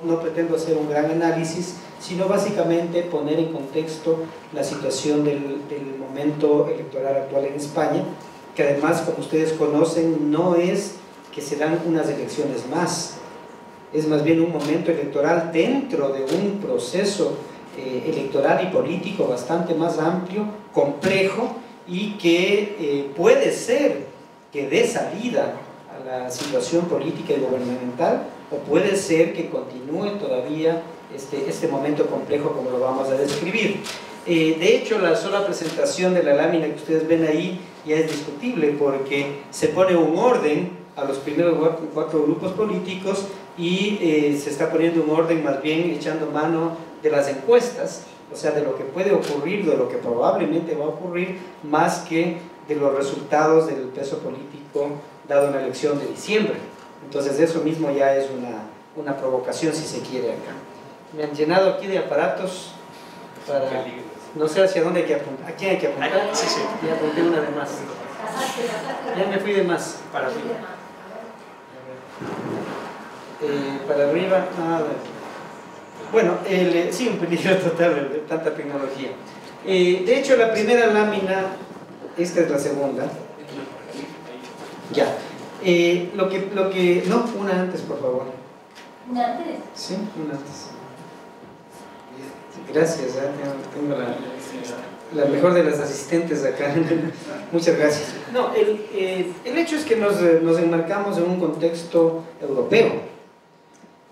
No pretendo hacer un gran análisis, sino básicamente poner en contexto la situación del momento electoral actual en España, que además, como ustedes conocen, no es que se dan unas elecciones más, es más bien un momento electoral dentro de un proceso electoral y político bastante más amplio, complejo, y que puede ser que dé salida a la situación política y gubernamental, o puede ser que continúe todavía este momento complejo como lo vamos a describir. De hecho, la sola presentación de la lámina que ustedes ven ahí ya es discutible, porque se pone un orden a los primeros 4 grupos políticos y se está poniendo un orden más bien echando mano de las encuestas, o sea, de lo que puede ocurrir, de lo que probablemente va a ocurrir, más que de los resultados del peso político dado en la elección de diciembre. Entonces eso mismo ya es una provocación, si se quiere, acá. Me han llenado aquí de aparatos para... No sé hacia dónde hay que apuntar. ¿A quién hay que apuntar? Sí, sí. Ya apunté una de más. Ya me fui de más. Para arriba. Para arriba, nada. Bueno, sí, un peligro total de tanta tecnología. De hecho, la primera lámina, esta es la segunda. Ya. No, una antes, por favor. ¿Una antes? Sí, una antes. Gracias, tengo la mejor de las asistentes acá. Muchas gracias. No, el hecho es que nos enmarcamos en un contexto europeo.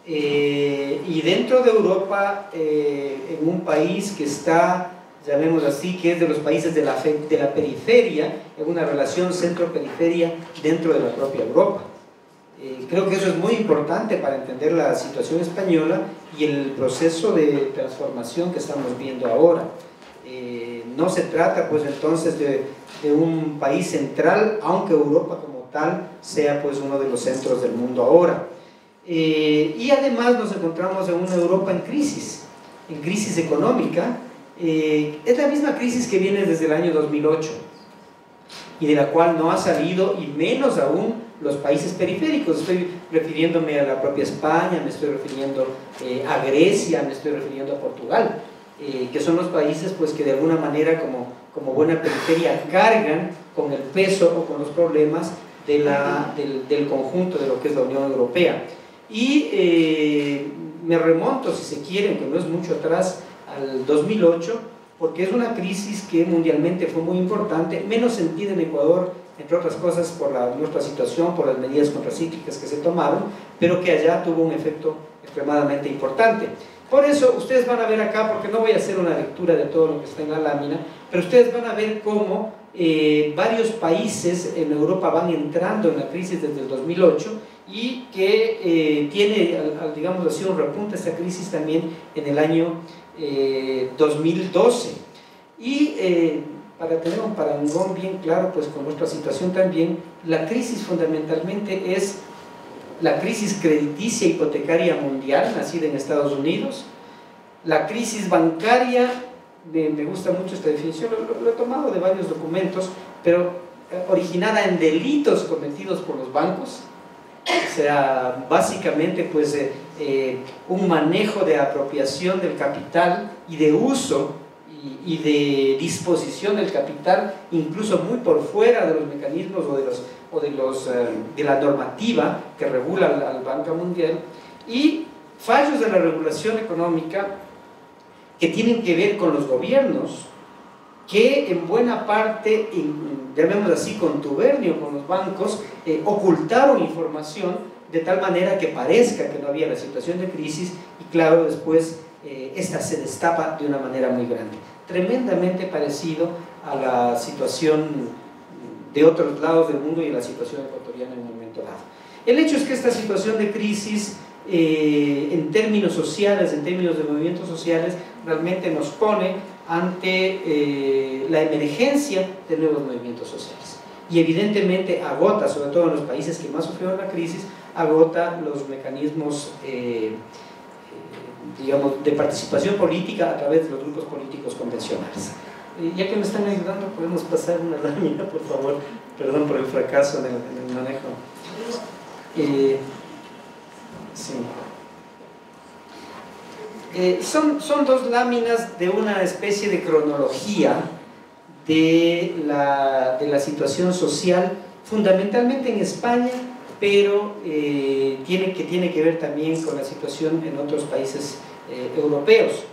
Y dentro de Europa, en un país que está, llamemos así, que es de los países de la periferia, en una relación centro-periferia dentro de la propia Europa. Creo que eso es muy importante para entender la situación española y el proceso de transformación que estamos viendo ahora. No se trata pues entonces de un país central, aunque Europa como tal sea pues uno de los centros del mundo ahora. Y además nos encontramos en una Europa en crisis económica. Es la misma crisis que viene desde el año 2008 y de la cual no ha salido, y menos aún los países periféricos. Estoy refiriéndome a la propia España, me estoy refiriendo a Grecia, me estoy refiriendo a Portugal, que son los países pues, que de alguna manera como buena periferia cargan con el peso o con los problemas del conjunto de lo que es la Unión Europea. Y me remonto, si se quiere, aunque no es mucho atrás, al 2008, porque es una crisis que mundialmente fue muy importante, menos sentida en Ecuador, entre otras cosas por nuestra situación, por las medidas contracíclicas que se tomaron, pero que allá tuvo un efecto extremadamente importante. Por eso ustedes van a ver acá, porque no voy a hacer una lectura de todo lo que está en la lámina, pero ustedes van a ver cómo varios países en Europa van entrando en la crisis desde el 2008 y que tiene, digamos así, un repunte esta crisis también en el año 2012. Y para tener un parangón bien claro pues con nuestra situación también, la crisis fundamentalmente es la crisis crediticia hipotecaria mundial, nacida en Estados Unidos, la crisis bancaria, me gusta mucho esta definición, lo he tomado de varios documentos, pero originada en delitos cometidos por los bancos, o sea, básicamente pues un manejo de apropiación del capital y de uso y de disposición del capital, incluso muy por fuera de los mecanismos de la normativa que regula al Banco Mundial, y fallos de la regulación económica que tienen que ver con los gobiernos, que en buena parte, llamémoslo así, contubernio con los bancos, ocultaron información de tal manera que parezca que no había la situación de crisis, y claro, después esta se destapa de una manera muy grande, tremendamente parecido a la situación de otros lados del mundo y a la situación ecuatoriana en un momento dado. El hecho es que esta situación de crisis, en términos sociales, en términos de movimientos sociales, realmente nos pone ante la emergencia de nuevos movimientos sociales, y evidentemente agota, sobre todo en los países que más sufrieron la crisis, agota los mecanismos digamos, de participación política a través de los grupos políticos convencionales. Ya que me están ayudando, podemos pasar una lámina, por favor. Perdón por el fracaso en el manejo. Sí. Son dos láminas de una especie de cronología de la situación social, fundamentalmente en España, pero tiene que ver también con la situación en otros países europeos.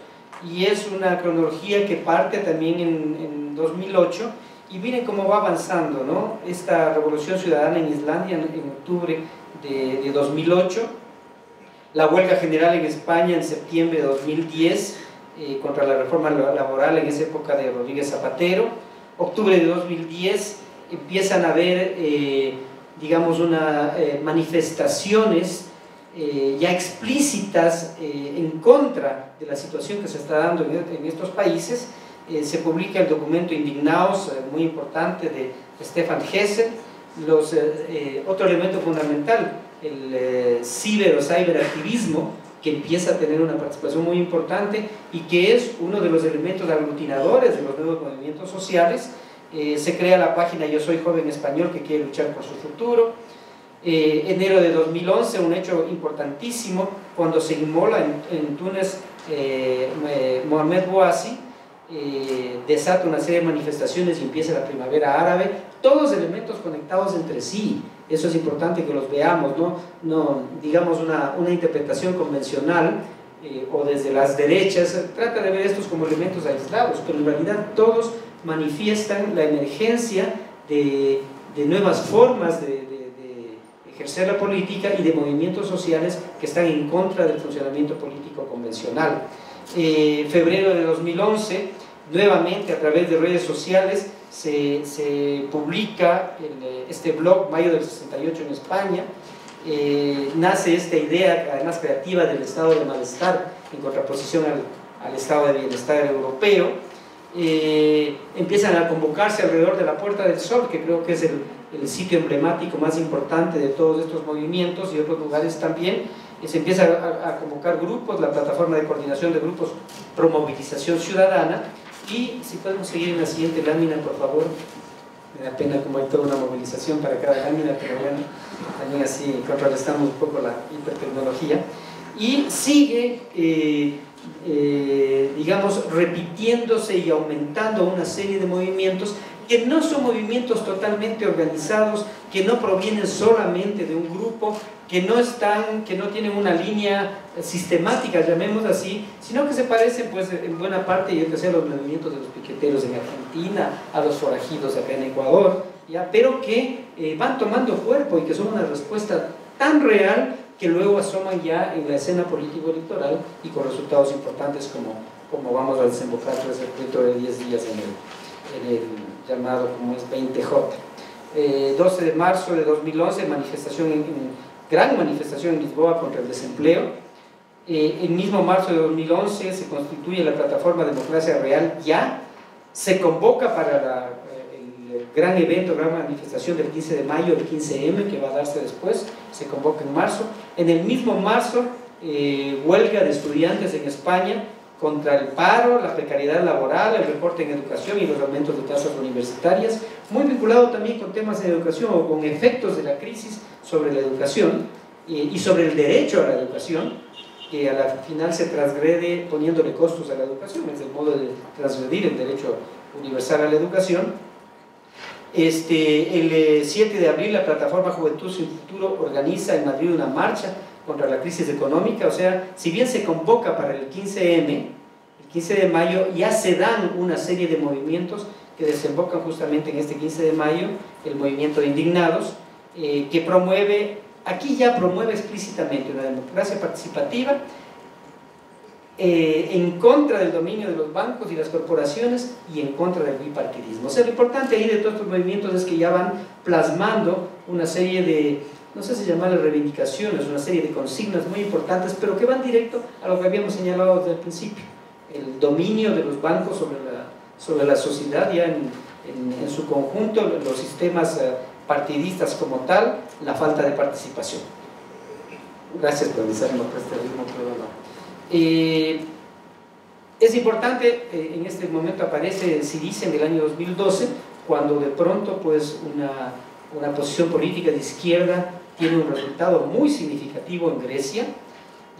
Y es una cronología que parte también en 2008, y miren cómo va avanzando, ¿no? Esta revolución ciudadana en Islandia en octubre de 2008, la huelga general en España en septiembre de 2010 contra la reforma laboral en esa época de Rodríguez Zapatero. Octubre de 2010 empiezan a haber, digamos, manifestaciones ya explícitas en contra de la situación que se está dando en estos países. Se publica el documento Indignados, muy importante, de Stefan Hesse. Otro elemento fundamental, el ciberactivismo, que empieza a tener una participación muy importante y que es uno de los elementos aglutinadores de los nuevos movimientos sociales. Se crea la página Yo Soy Joven Español que quiere luchar por su futuro. Enero de 2011, un hecho importantísimo, cuando se inmola en Túnez Mohamed Bouazi, desata una serie de manifestaciones y empieza la primavera árabe, todos elementos conectados entre sí. Eso es importante que los veamos, no digamos una interpretación convencional o desde las derechas trata de ver estos como elementos aislados, pero en realidad todos manifiestan la emergencia de nuevas formas de ejercer la política y de movimientos sociales que están en contra del funcionamiento político convencional. Febrero de 2011, nuevamente a través de redes sociales se publica este blog Mayo del 68 en España. Nace esta idea, además creativa, del estado de malestar en contraposición al estado de bienestar europeo. Empiezan a convocarse alrededor de la Puerta del Sol, que creo que es el sitio emblemático más importante de todos estos movimientos, y otros lugares también. Se empieza a convocar grupos, la plataforma de coordinación de grupos pro movilización ciudadana. Y si podemos seguir en la siguiente lámina, por favor. Me da pena como hay toda una movilización para cada lámina, pero bueno, también así contrarrestamos un poco la hipertecnología. Y sigue, digamos, repitiéndose y aumentando una serie de movimientos que no son movimientos totalmente organizados, que no provienen solamente de un grupo, que no tienen una línea sistemática, llamemos así, sino que se parecen pues en buena parte, yo que sé, a los movimientos de los piqueteros en Argentina, a los forajidos acá en Ecuador, ¿ya? Pero que van tomando cuerpo y que son una respuesta tan real que luego asoman ya en la escena político-electoral y con resultados importantes como vamos a desembocar dentro de 10 días en el llamado como es 20J. 12 de marzo de 2011, gran manifestación en Lisboa contra el desempleo. El mismo marzo de 2011 se constituye la plataforma Democracia Real Ya, se convoca para el gran evento, gran manifestación del 15 de mayo, el 15M, que va a darse después, se convoca en marzo. En el mismo marzo, huelga de estudiantes en España contra el paro, la precariedad laboral, el recorte en educación y los aumentos de tasas universitarias, muy vinculado también con temas de educación o con efectos de la crisis sobre la educación y sobre el derecho a la educación, que a la final se transgrede poniéndole costos a la educación, es el modo de transgredir el derecho universal a la educación. El 7 de abril la plataforma Juventud Sin Futuro organiza en Madrid una marcha contra la crisis económica. O sea, si bien se convoca para el 15M, el 15 de mayo ya se dan una serie de movimientos que desembocan justamente en este 15 de mayo, el movimiento de Indignados, que promueve, aquí ya promueve explícitamente una democracia participativa en contra del dominio de los bancos y las corporaciones y en contra del bipartidismo. O sea, lo importante ahí de todos estos movimientos es que ya van plasmando una serie de, no sé si llamarle reivindicaciones, una serie de consignas muy importantes, pero que van directo a lo que habíamos señalado desde el principio, el dominio de los bancos sobre la sociedad ya en su conjunto, los sistemas partidistas como tal, la falta de participación. Gracias por avisarme por este mismo programa. Es importante, en este momento aparece Syriza en el año 2012, cuando de pronto pues una posición política de izquierda tiene un resultado muy significativo en Grecia,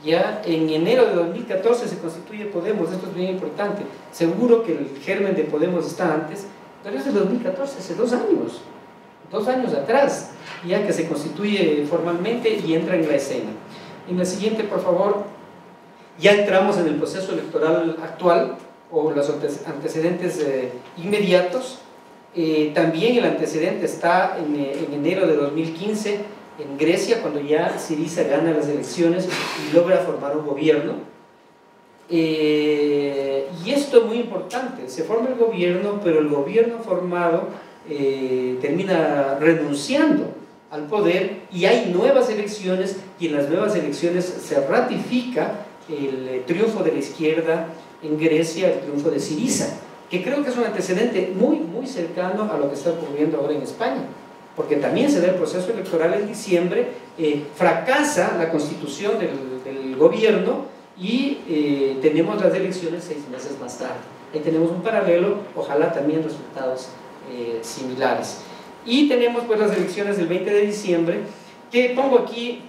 Ya en enero de 2014 se constituye Podemos, esto es bien importante. Seguro que el germen de Podemos está antes, pero es de 2014, hace 2 años. 2 años atrás, ya que se constituye formalmente y entra en la escena. En la siguiente, por favor, ya entramos en el proceso electoral actual, o los antecedentes inmediatos. También el antecedente está en enero de 2015, en Grecia, cuando ya Syriza gana las elecciones y logra formar un gobierno. Y esto es muy importante, se forma el gobierno, pero el gobierno formado termina renunciando al poder y hay nuevas elecciones, y en las nuevas elecciones se ratifica el triunfo de la izquierda en Grecia, el triunfo de Syriza, que creo que es un antecedente muy, muy cercano a lo que está ocurriendo ahora en España, porque también se da el proceso electoral en diciembre, fracasa la constitución del gobierno y tenemos las elecciones 6 meses más tarde. Ahí tenemos un paralelo, ojalá también resultados similares. Y tenemos pues las elecciones del 20 de diciembre, que pongo aquí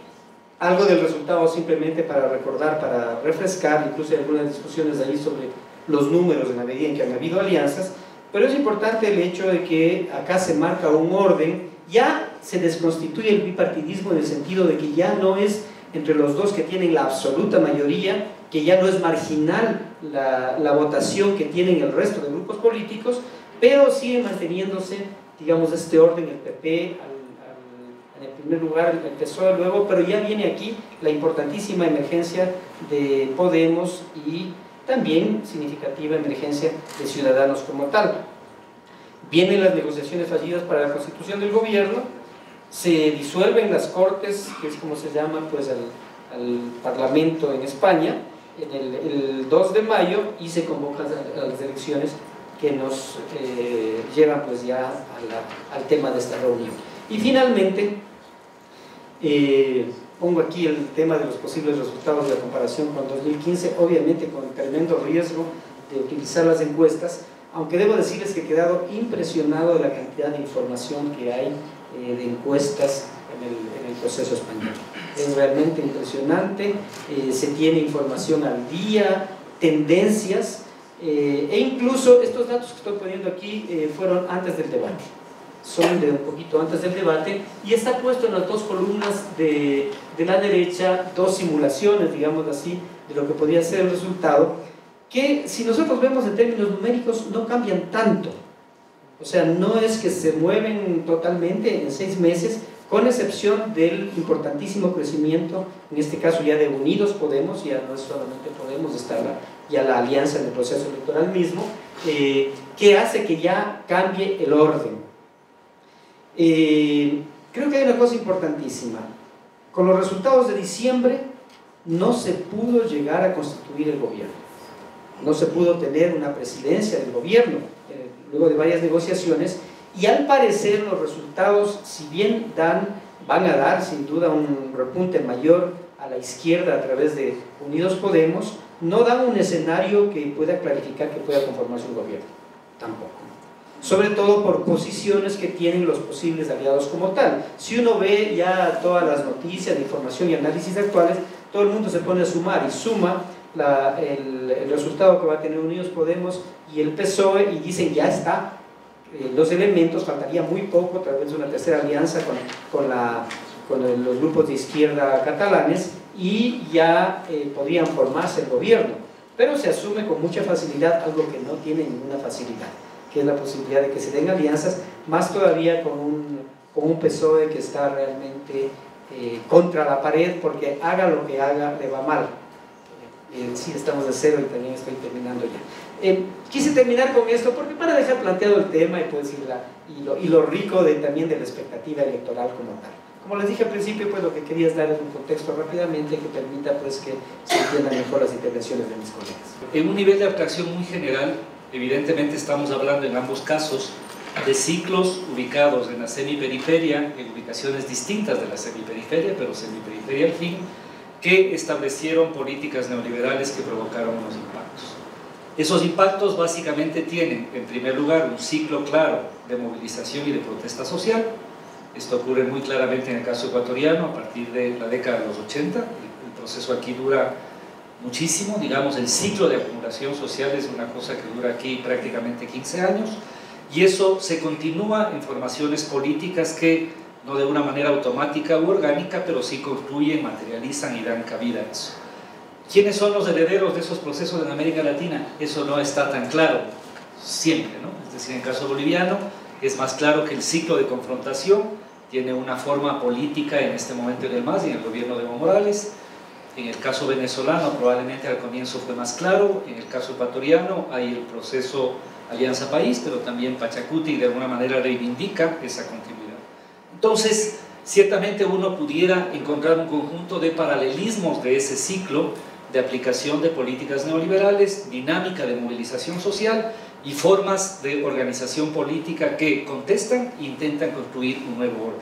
algo del resultado simplemente para recordar, para refrescar, incluso hay algunas discusiones ahí sobre los números en la medida en que han habido alianzas, pero es importante el hecho de que acá se marca un orden, ya se desconstituye el bipartidismo en el sentido de que ya no es entre los dos que tienen la absoluta mayoría, que ya no es marginal la votación que tienen el resto de grupos políticos, pero sigue manteniéndose, digamos, este orden, el PP en el primer lugar, el PSOE luego, pero ya viene aquí la importantísima emergencia de Podemos y también significativa emergencia de Ciudadanos como tal. Vienen las negociaciones fallidas para la constitución del gobierno, se disuelven las Cortes, que es como se llama pues al Parlamento en España, el 2 de mayo, y se convocan a las elecciones que nos llevan pues ya al tema de esta reunión. Y finalmente, pongo aquí el tema de los posibles resultados de la comparación con 2015, obviamente con tremendo riesgo de utilizar las encuestas, aunque debo decirles que he quedado impresionado de la cantidad de información que hay de encuestas en el proceso español. Es realmente impresionante, se tiene información al día, tendencias, e incluso estos datos que estoy poniendo aquí fueron antes del debate, son de un poquito antes del debate, y está puesto en las 2 columnas de la derecha 2 simulaciones, digamos así, de lo que podría ser el resultado, que si nosotros vemos en términos numéricos no cambian tanto, o sea, no es que se mueven totalmente en 6 meses, con excepción del importantísimo crecimiento, en este caso ya de Unidos Podemos, ya no es solamente Podemos, está ya la alianza en el proceso electoral mismo, que hace que ya cambie el orden. Creo que hay una cosa importantísima, con los resultados de diciembre no se pudo llegar a constituir el gobierno, no se pudo tener una presidencia del gobierno, luego de varias negociaciones, y al parecer los resultados, si bien van a dar sin duda un repunte mayor a la izquierda a través de Unidos Podemos, no dan un escenario que pueda clarificar que pueda conformarse un gobierno, tampoco. Sobre todo por posiciones que tienen los posibles aliados como tal. Si uno ve ya todas las noticias, información y análisis actuales, todo el mundo se pone a sumar y suma el resultado que va a tener Unidos Podemos y el PSOE y dicen ya está, los elementos, faltaría muy poco, tal vez una tercera alianza con los grupos de izquierda catalanes y ya podrían formarse el gobierno, pero se asume con mucha facilidad algo que no tiene ninguna facilidad, que es la posibilidad de que se den alianzas, más todavía con un PSOE que está realmente contra la pared, porque haga lo que haga le va mal. Sí, estamos de cero y también estoy terminando ya. Quise terminar con esto porque para dejar planteado el tema y lo rico también de la expectativa electoral como tal. Como les dije al principio, pues lo que quería es dar un contexto rápidamente que permita pues que se entiendan mejor las intervenciones de mis colegas. En un nivel de abstracción muy general, evidentemente estamos hablando en ambos casos de ciclos ubicados en la semiperiferia, en ubicaciones distintas de la semiperiferia, pero semiperiferia al fin, que establecieron políticas neoliberales que provocaron unos impactos. Esos impactos básicamente tienen, en primer lugar, un ciclo claro de movilización y de protesta social. Esto ocurre muy claramente en el caso ecuatoriano a partir de la década de los 80, el proceso aquí dura muchísimo, digamos, el ciclo de acumulación social es una cosa que dura aquí prácticamente 15 años, y eso se continúa en formaciones políticas que, no de una manera automática u orgánica, pero sí construyen, materializan y dan cabida a eso. ¿Quiénes son los herederos de esos procesos en América Latina? Eso no está tan claro siempre, ¿no? Es decir, en el caso boliviano es más claro que el ciclo de confrontación tiene una forma política en este momento en el MAS y en el gobierno de Evo Morales. En el caso venezolano probablemente al comienzo fue más claro, en el caso ecuatoriano hay el proceso Alianza País, pero también Pachacuti de alguna manera reivindica esa continuidad. Entonces, ciertamente uno pudiera encontrar un conjunto de paralelismos de ese ciclo de aplicación de políticas neoliberales, dinámica de movilización social y formas de organización política que contestan e intentan construir un nuevo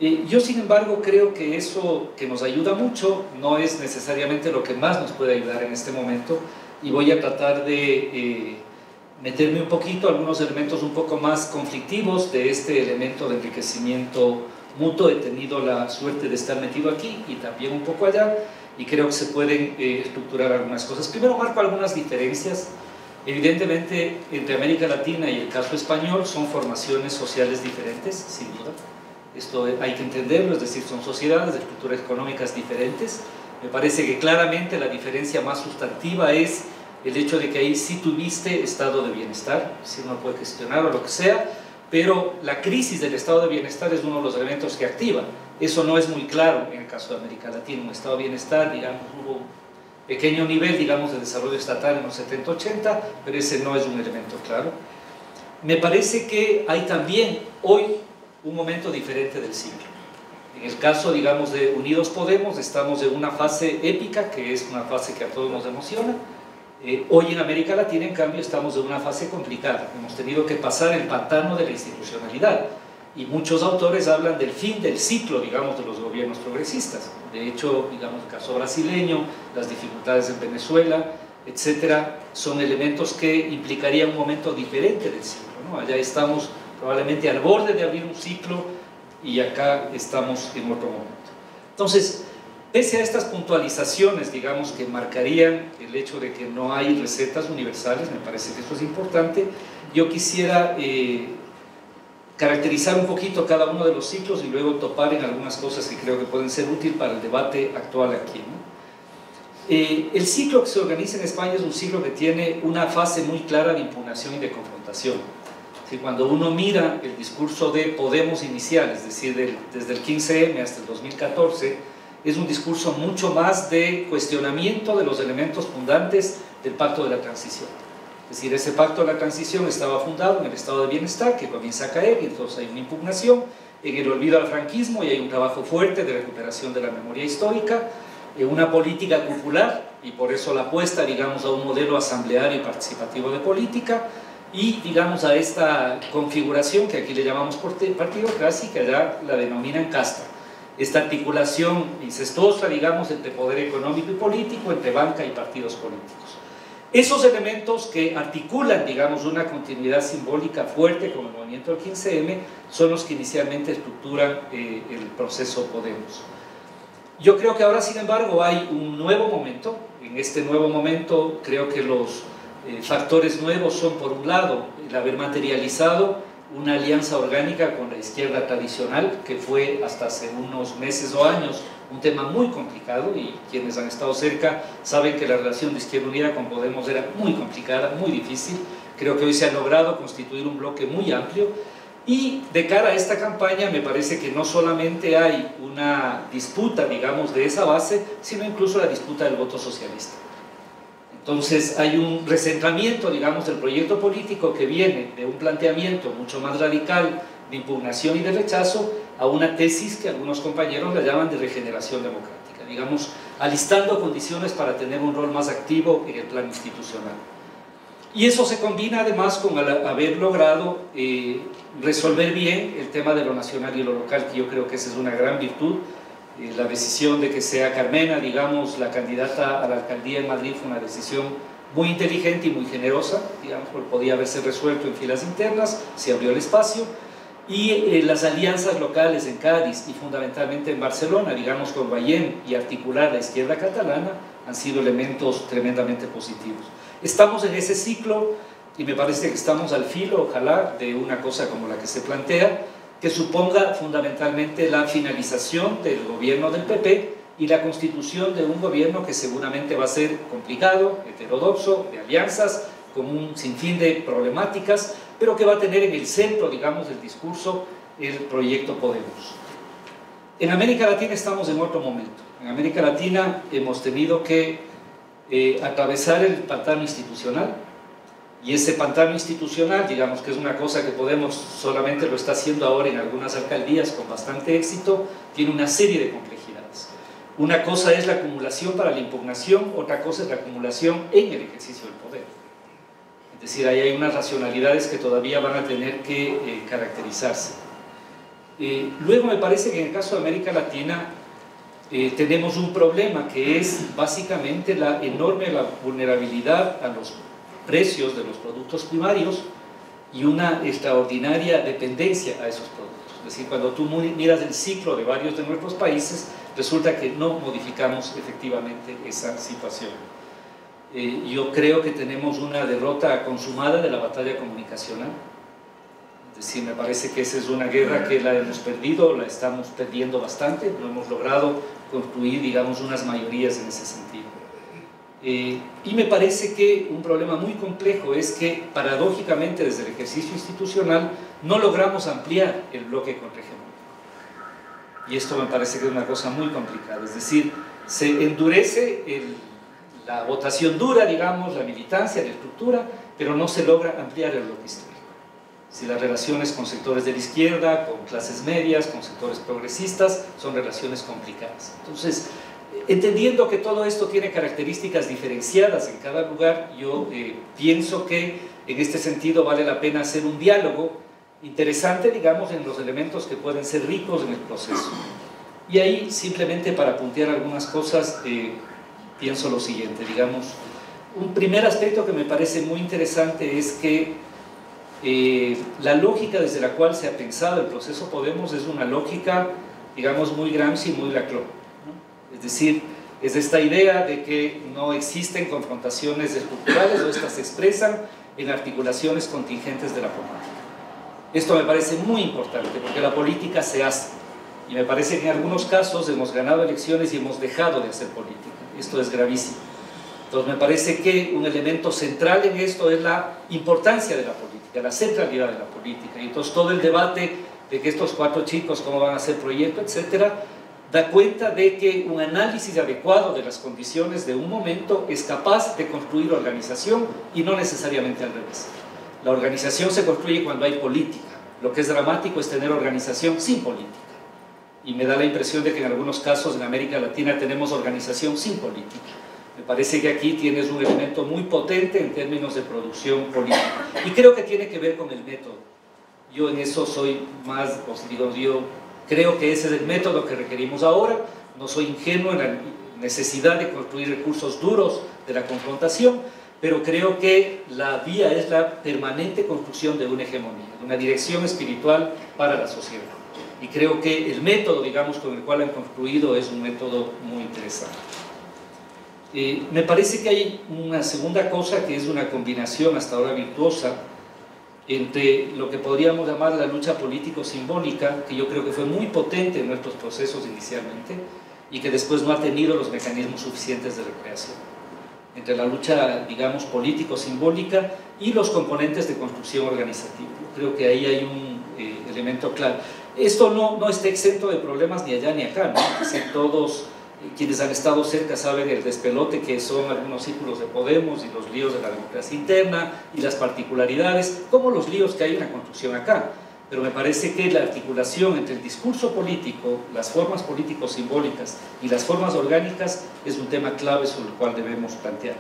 orden. Yo, sin embargo, creo que eso que nos ayuda mucho no es necesariamente lo que más nos puede ayudar en este momento, y voy a tratar de meterme un poquito algunos elementos un poco más conflictivos de este elemento de enriquecimiento mutuo. He tenido la suerte de estar metido aquí y también un poco allá, y creo que se pueden estructurar algunas cosas. Primero marco algunas diferencias. Evidentemente, entre América Latina y el caso español son formaciones sociales diferentes, sin duda. Esto hay que entenderlo, es decir, son sociedades de estructuras económicas diferentes. Me parece que claramente la diferencia más sustantiva es el hecho de que ahí sí tuviste estado de bienestar, si uno puede cuestionar o lo que sea, pero la crisis del estado de bienestar es uno de los elementos que activa. Eso no es muy claro en el caso de América Latina. Un estado de bienestar, digamos, hubo un pequeño nivel, digamos, de desarrollo estatal en los 70-80, pero ese no es un elemento claro. Me parece que hay también hoy un momento diferente del ciclo. En el caso, digamos, de Unidos Podemos, estamos en una fase épica, que es una fase que a todos nos emociona. Hoy en América Latina, en cambio, estamos en una fase complicada. Hemos tenido que pasar el pantano de la institucionalidad, y muchos autores hablan del fin del ciclo, digamos, de los gobiernos progresistas. De hecho, digamos, el caso brasileño, las dificultades en Venezuela, etcétera, son elementos que implicarían un momento diferente del ciclo, ¿no? Allá estamos probablemente al borde de abrir un ciclo y acá estamos en otro momento. Entonces, pese a estas puntualizaciones, digamos, que marcarían el hecho de que no hay recetas universales, me parece que esto es importante, yo quisiera caracterizar un poquito cada uno de los ciclos y luego topar en algunas cosas que creo que pueden ser útiles para el debate actual aquí, ¿no? El ciclo que se organiza en España es un ciclo que tiene una fase muy clara de impugnación y de confrontación. Cuando uno mira el discurso de Podemos inicial, es decir, desde el 15M hasta el 2014, es un discurso mucho más de cuestionamiento de los elementos fundantes del Pacto de la Transición. Es decir, ese Pacto de la Transición estaba fundado en el estado de bienestar, que comienza a caer, y entonces hay una impugnación, en el olvido al franquismo, y hay un trabajo fuerte de recuperación de la memoria histórica, en una política popular, y por eso la apuesta, digamos, a un modelo asambleario y participativo de política, y digamos a esta configuración que aquí le llamamos partidocracia, que allá la denominan casta, esta articulación incestuosa, digamos, entre poder económico y político, entre banca y partidos políticos. Esos elementos que articulan, digamos, una continuidad simbólica fuerte con el movimiento del 15M son los que inicialmente estructuran el proceso Podemos. Yo creo que ahora, sin embargo, hay un nuevo momento. En este nuevo momento creo que los factores nuevos son, por un lado, el haber materializado una alianza orgánica con la izquierda tradicional, que fue hasta hace unos meses o años un tema muy complicado, y quienes han estado cerca saben que la relación de Izquierda Unida con Podemos era muy complicada, muy difícil. Creo que hoy se ha logrado constituir un bloque muy amplio, y de cara a esta campaña me parece que no solamente hay una disputa, digamos, de esa base, sino incluso la disputa del voto socialista. Entonces hay un recentramiento, digamos, del proyecto político que viene de un planteamiento mucho más radical de impugnación y de rechazo a una tesis que algunos compañeros la llaman de regeneración democrática, digamos, alistando condiciones para tener un rol más activo en el plano institucional. Y eso se combina además con haber logrado resolver bien el tema de lo nacional y lo local, que yo creo que esa es una gran virtud. La decisión de que sea Carmena, digamos, la candidata a la alcaldía en Madrid fue una decisión muy inteligente y muy generosa, digamos, porque podía haberse resuelto en filas internas, se abrió el espacio. y las alianzas locales en Cádiz y fundamentalmente en Barcelona, digamos con Bayén, y articular la izquierda catalana, han sido elementos tremendamente positivos. Estamos en ese ciclo y me parece que estamos al filo, ojalá, de una cosa como la que se plantea, que suponga fundamentalmente la finalización del gobierno del PP y la constitución de un gobierno que seguramente va a ser complicado, heterodoxo, de alianzas, con un sinfín de problemáticas, pero que va a tener en el centro, digamos, del discurso el proyecto Podemos. En América Latina estamos en otro momento. En América Latina hemos tenido que atravesar el pantano institucional, y ese pantano institucional, digamos que es una cosa que Podemos solamente lo está haciendo ahora en algunas alcaldías con bastante éxito, tiene una serie de complejidades. Una cosa es la acumulación para la impugnación, otra cosa es la acumulación en el ejercicio del poder. Es decir, ahí hay unas racionalidades que todavía van a tener que caracterizarse. Luego me parece que en el caso de América Latina tenemos un problema que es básicamente la enorme vulnerabilidad a los precios de los productos primarios y una extraordinaria dependencia a esos productos. Es decir, cuando tú miras el ciclo de varios de nuestros países, resulta que no modificamos efectivamente esa situación. Yo creo que tenemos una derrota consumada de la batalla comunicacional. Es decir, me parece que esa es una guerra que la hemos perdido, la estamos perdiendo bastante, no hemos logrado construir, digamos, unas mayorías en ese sentido. Y me parece que un problema muy complejo es que, paradójicamente, desde el ejercicio institucional, no logramos ampliar el bloque contrahegemónico. Y esto me parece que es una cosa muy complicada. Es decir, se endurece la votación dura, digamos, la militancia, la estructura, pero no se logra ampliar el bloque histórico. Si las relaciones con sectores de la izquierda, con clases medias, con sectores progresistas, son relaciones complicadas. Entonces, entendiendo que todo esto tiene características diferenciadas en cada lugar, yo pienso que en este sentido vale la pena hacer un diálogo interesante, digamos, en los elementos que pueden ser ricos en el proceso. Y ahí, simplemente para puntear algunas cosas, pienso lo siguiente, digamos, un primer aspecto que me parece muy interesante es que la lógica desde la cual se ha pensado el proceso Podemos es una lógica, digamos, muy Gramsci, muy Laclau, ¿no? Es decir, es esta idea de que no existen confrontaciones estructurales o estas se expresan en articulaciones contingentes de la política. Esto me parece muy importante porque la política se hace y me parece que en algunos casos hemos ganado elecciones y hemos dejado de hacer política. Esto es gravísimo. Entonces me parece que un elemento central en esto es la importancia de la política, la centralidad de la política. Y entonces todo el debate de que estos 4 chicos cómo van a hacer proyecto, etcétera, da cuenta de que un análisis adecuado de las condiciones de un momento es capaz de construir organización y no necesariamente al revés. La organización se construye cuando hay política. Lo que es dramático es tener organización sin política. Y me da la impresión de que en algunos casos en América Latina tenemos organización sin política. Me parece que aquí tienes un elemento muy potente en términos de producción política. Y creo que tiene que ver con el método. Yo en eso soy más, os digo, yo creo que ese es el método que requerimos ahora. No soy ingenuo en la necesidad de construir recursos duros de la confrontación, pero creo que la vía es la permanente construcción de una hegemonía, de una dirección espiritual para la sociedad. Y creo que el método, digamos, con el cual han construido es un método muy interesante. Me parece que hay una segunda cosa que es una combinación hasta ahora virtuosa entre lo que podríamos llamar la lucha político-simbólica, que yo creo que fue muy potente en nuestros procesos inicialmente y que después no ha tenido los mecanismos suficientes de recreación, entre la lucha, digamos, político-simbólica y los componentes de construcción organizativa. Yo creo que ahí hay un elemento clave. Esto no está exento de problemas ni allá ni acá, ¿no? Todos quienes han estado cerca saben el despelote que son algunos círculos de Podemos y los líos de la democracia interna y las particularidades, como los líos que hay en la construcción acá. Pero me parece que la articulación entre el discurso político, las formas político-simbólicas y las formas orgánicas es un tema clave sobre el cual debemos plantear.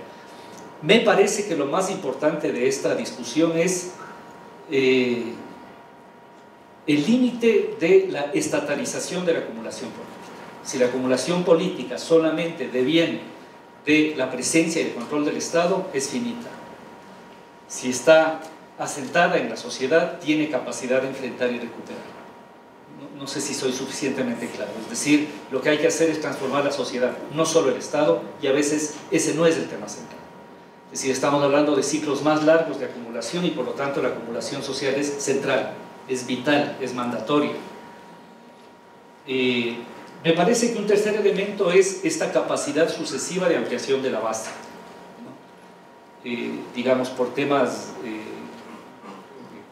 Me parece que lo más importante de esta discusión es el límite de la estatalización de la acumulación política. Si la acumulación política solamente deviene de la presencia y el control del Estado, es finita. Si está asentada en la sociedad tiene capacidad de enfrentar y recuperar. No sé si soy suficientemente claro. Es decir, lo que hay que hacer es transformar la sociedad, no solo el Estado, y a veces ese no es el tema central. Es decir, estamos hablando de ciclos más largos de acumulación y por lo tanto la acumulación social es central, es vital, es mandatoria. Me parece que un tercer elemento es esta capacidad sucesiva de ampliación de la base, ¿no? Digamos, por temas de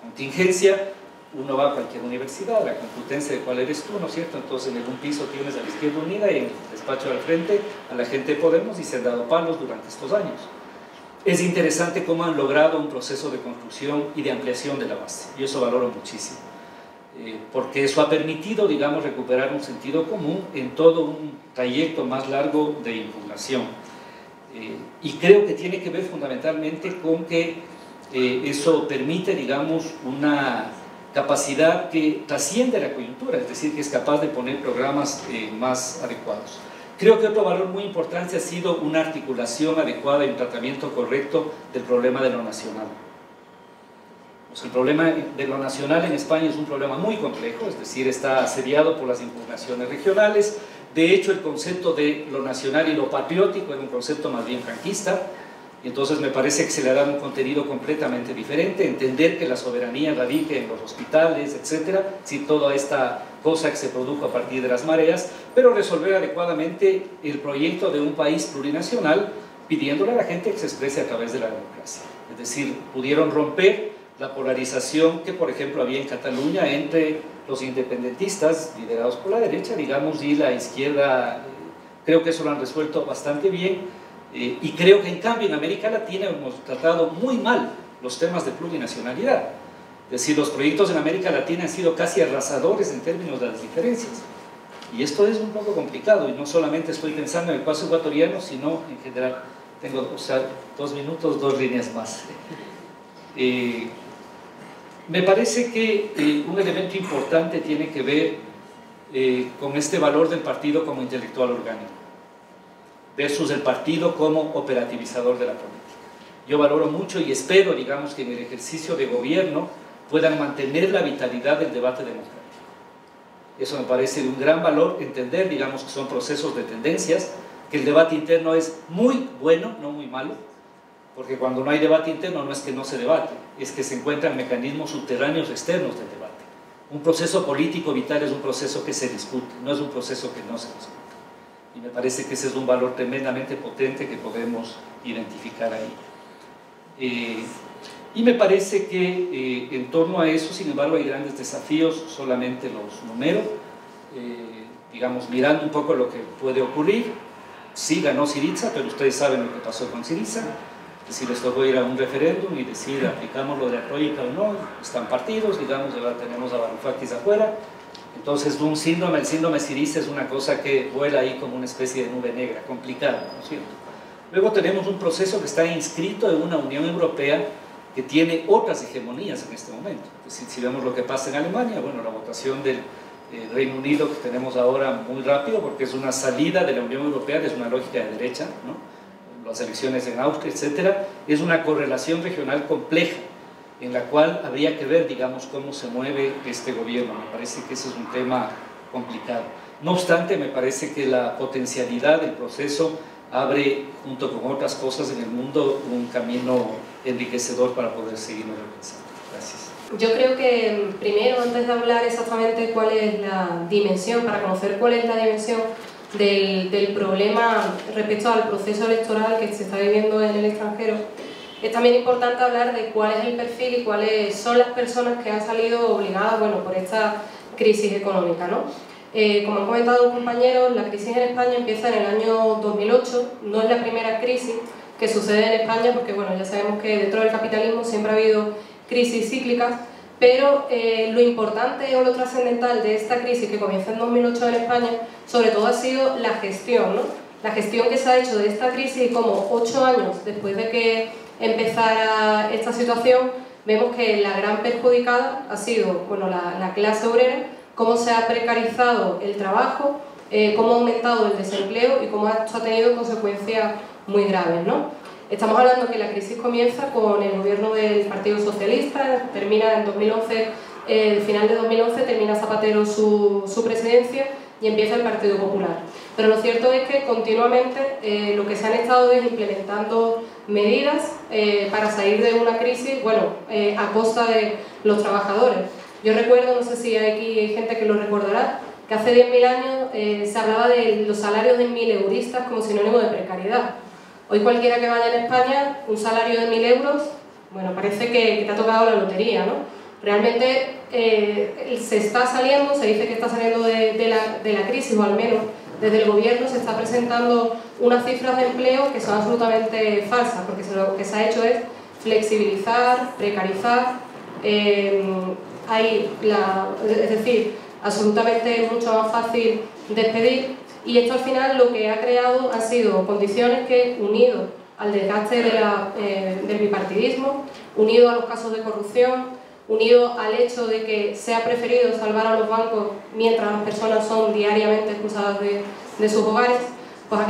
contingencia, uno va a cualquier universidad, la Complutense de cuál eres tú, ¿no es cierto? Entonces en algún piso tienes a la Izquierda Unida y en el despacho al frente a la gente de Podemos y se han dado palos durante estos años. Es interesante cómo han logrado un proceso de construcción y de ampliación de la base, y eso valoro muchísimo, porque eso ha permitido, digamos, recuperar un sentido común en todo un trayecto más largo de impugnación. Y creo que tiene que ver fundamentalmente con que eso permite, digamos, una capacidad que trasciende la coyuntura, es decir, que es capaz de poner programas más adecuados. Creo que otro valor muy importante ha sido una articulación adecuada y un tratamiento correcto del problema de lo nacional. Pues el problema de lo nacional en España es un problema muy complejo, es decir, está asediado por las impugnaciones regionales. De hecho, el concepto de lo nacional y lo patriótico era un concepto más bien franquista. Entonces me parece que se le ha dado un contenido completamente diferente, entender que la soberanía radica en los hospitales, etcétera, sí, toda esta cosa que se produjo a partir de las mareas, pero resolver adecuadamente el proyecto de un país plurinacional, pidiéndole a la gente que se exprese a través de la democracia. Es decir, pudieron romper la polarización que, por ejemplo, había en Cataluña entre los independentistas, liderados por la derecha, digamos, y la izquierda. Creo que eso lo han resuelto bastante bien. Y creo que en cambio en América Latina hemos tratado muy mal los temas de plurinacionalidad. Es decir, los proyectos en América Latina han sido casi arrasadores en términos de las diferencias. Y esto es un poco complicado, y no solamente estoy pensando en el caso ecuatoriano, sino en general. Tengo, o sea, 2 minutos, 2 líneas más. Me parece que un elemento importante tiene que ver con este valor del partido como intelectual orgánico versus el partido como operativizador de la política. Yo valoro mucho y espero, digamos, que en el ejercicio de gobierno puedan mantener la vitalidad del debate democrático. Eso me parece de un gran valor, entender, digamos, que son procesos de tendencias, que el debate interno es muy bueno, no muy malo, porque cuando no hay debate interno no es que no se debate, es que se encuentran mecanismos subterráneos externos del debate. Un proceso político vital es un proceso que se discute, no es un proceso que no se discute. Y me parece que ese es un valor tremendamente potente que podemos identificar ahí. Y me parece que en torno a eso, sin embargo, hay grandes desafíos, solamente los número. Digamos, mirando un poco lo que puede ocurrir. Sí, ganó Syriza, pero ustedes saben lo que pasó con Syriza. Es decir, les tocó ir a un referéndum y decir, aplicamos lo de la troika o no. Están partidos, digamos, ahora tenemos a Varoufakis afuera. Entonces, el síndrome Syriza es una cosa que vuela ahí como una especie de nube negra, complicada, ¿no es cierto? Luego tenemos un proceso que está inscrito en una Unión Europea que tiene otras hegemonías en este momento. Es decir, si vemos lo que pasa en Alemania, bueno, la votación del Reino Unido que tenemos ahora muy rápido, porque es una salida de la Unión Europea, que es una lógica de derecha, ¿no? Las elecciones en Austria, etcétera, es una correlación regional compleja, en la cual habría que ver, digamos, cómo se mueve este gobierno. Me parece que ese es un tema complicado. No obstante, me parece que la potencialidad del proceso abre, junto con otras cosas en el mundo, un camino enriquecedor para poder seguirnos repensando. Gracias. Yo creo que primero, antes de hablar exactamente cuál es la dimensión, para conocer cuál es la dimensión del problema respecto al proceso electoral que se está viviendo en el extranjero, es también importante hablar de cuál es el perfil y cuáles son las personas que han salido obligadas, bueno, por esta crisis económica, ¿no? Como han comentado compañeros, la crisis en España empieza en el año 2008, no es la primera crisis que sucede en España, porque bueno, ya sabemos que dentro del capitalismo siempre ha habido crisis cíclicas, pero lo importante o lo trascendental de esta crisis que comienza en 2008 en España, sobre todo ha sido la gestión, ¿no? La gestión que se ha hecho de esta crisis, y como 8 años después de que empezara esta situación, vemos que la gran perjudicada ha sido, bueno, la clase obrera, cómo se ha precarizado el trabajo, cómo ha aumentado el desempleo y cómo esto ha tenido consecuencias muy graves, ¿no? Estamos hablando que la crisis comienza con el gobierno del Partido Socialista, termina en 2011, final de 2011 termina Zapatero su presidencia y empieza el Partido Popular. Pero lo cierto es que continuamente lo que se han estado es implementando medidas para salir de una crisis, bueno, a costa de los trabajadores. Yo recuerdo, no sé si aquí hay gente que lo recordará, que hace 10.000 años se hablaba de los salarios de 1.000 euristas como sinónimo de precariedad. Hoy cualquiera que vaya en España, un salario de 1.000 euros, bueno, parece que te ha tocado la lotería, ¿no? Realmente se está saliendo, se dice que está saliendo de la crisis, o al menos desde el gobierno se está presentando unas cifras de empleo que son absolutamente falsas, porque lo que se ha hecho es flexibilizar, precarizar, es decir, absolutamente mucho más fácil despedir, y esto al final lo que ha creado han sido condiciones que, unido al desgaste del bipartidismo, unido a los casos de corrupción, unido al hecho de que se ha preferido salvar a los bancos mientras las personas son diariamente expulsadas de sus hogares, pues ha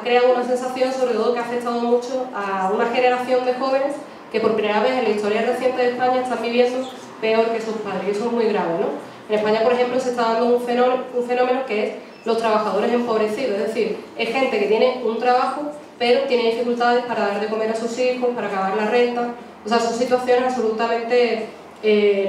creado una sensación, sobre todo, que ha afectado mucho a una generación de jóvenes que por primera vez en la historia reciente de España están viviendo peor que sus padres, y eso es muy grave, ¿no? En España, por ejemplo, se está dando un fenómeno que es los trabajadores empobrecidos, es decir, es gente que tiene un trabajo pero tiene dificultades para dar de comer a sus hijos, para pagar la renta, o sea, son situaciones absolutamente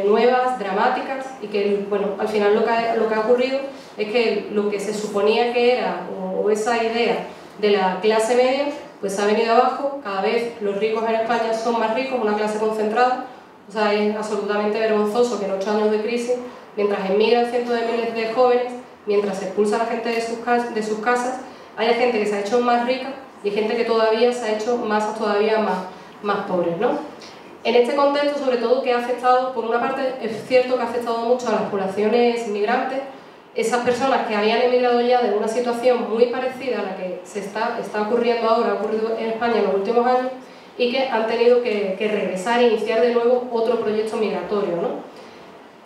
nuevas, dramáticas, y que, bueno, al final lo que ha ocurrido es que lo que se suponía que era, o esa idea de la clase media, pues ha venido abajo. Cada vez los ricos en España son más ricos, una clase concentrada. O sea, es absolutamente vergonzoso que en 8 años de crisis, mientras emigran cientos de miles de jóvenes, mientras se expulsa a la gente de sus casas, haya gente que se ha hecho más rica y gente que todavía se ha hecho masas todavía más pobres, ¿no? En este contexto, sobre todo, que ha afectado, por una parte, es cierto que ha afectado mucho a las poblaciones migrantes, esas personas que habían emigrado ya de una situación muy parecida a la que está ocurriendo ahora, ha ocurrido en España en los últimos años, y que han tenido que regresar e iniciar de nuevo otro proyecto migratorio, ¿no?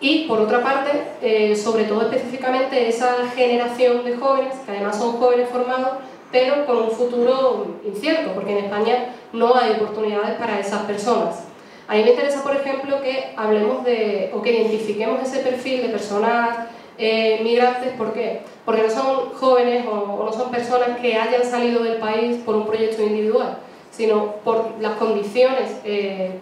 Y, por otra parte, sobre todo específicamente esa generación de jóvenes, que además son jóvenes formados, pero con un futuro incierto, porque en España no hay oportunidades para esas personas. A mí me interesa, por ejemplo, que hablemos o que identifiquemos ese perfil de personas migrantes. ¿Por qué? Porque no son jóvenes o no son personas que hayan salido del país por un proyecto individual, sino por las condiciones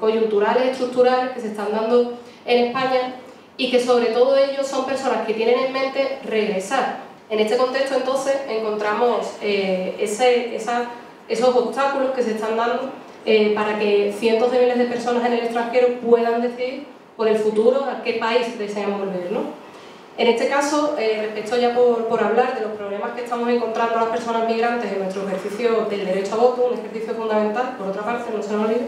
coyunturales, estructurales que se están dando en España, y que sobre todo ellos son personas que tienen en mente regresar. En este contexto, entonces, encontramos esos obstáculos que se están dando para que cientos de miles de personas en el extranjero puedan decidir por el futuro a qué país desean volver, ¿no? En este caso, respecto ya por hablar de los problemas que estamos encontrando las personas migrantes en nuestro ejercicio del derecho a voto, un ejercicio fundamental, por otra parte, no se nos olvide,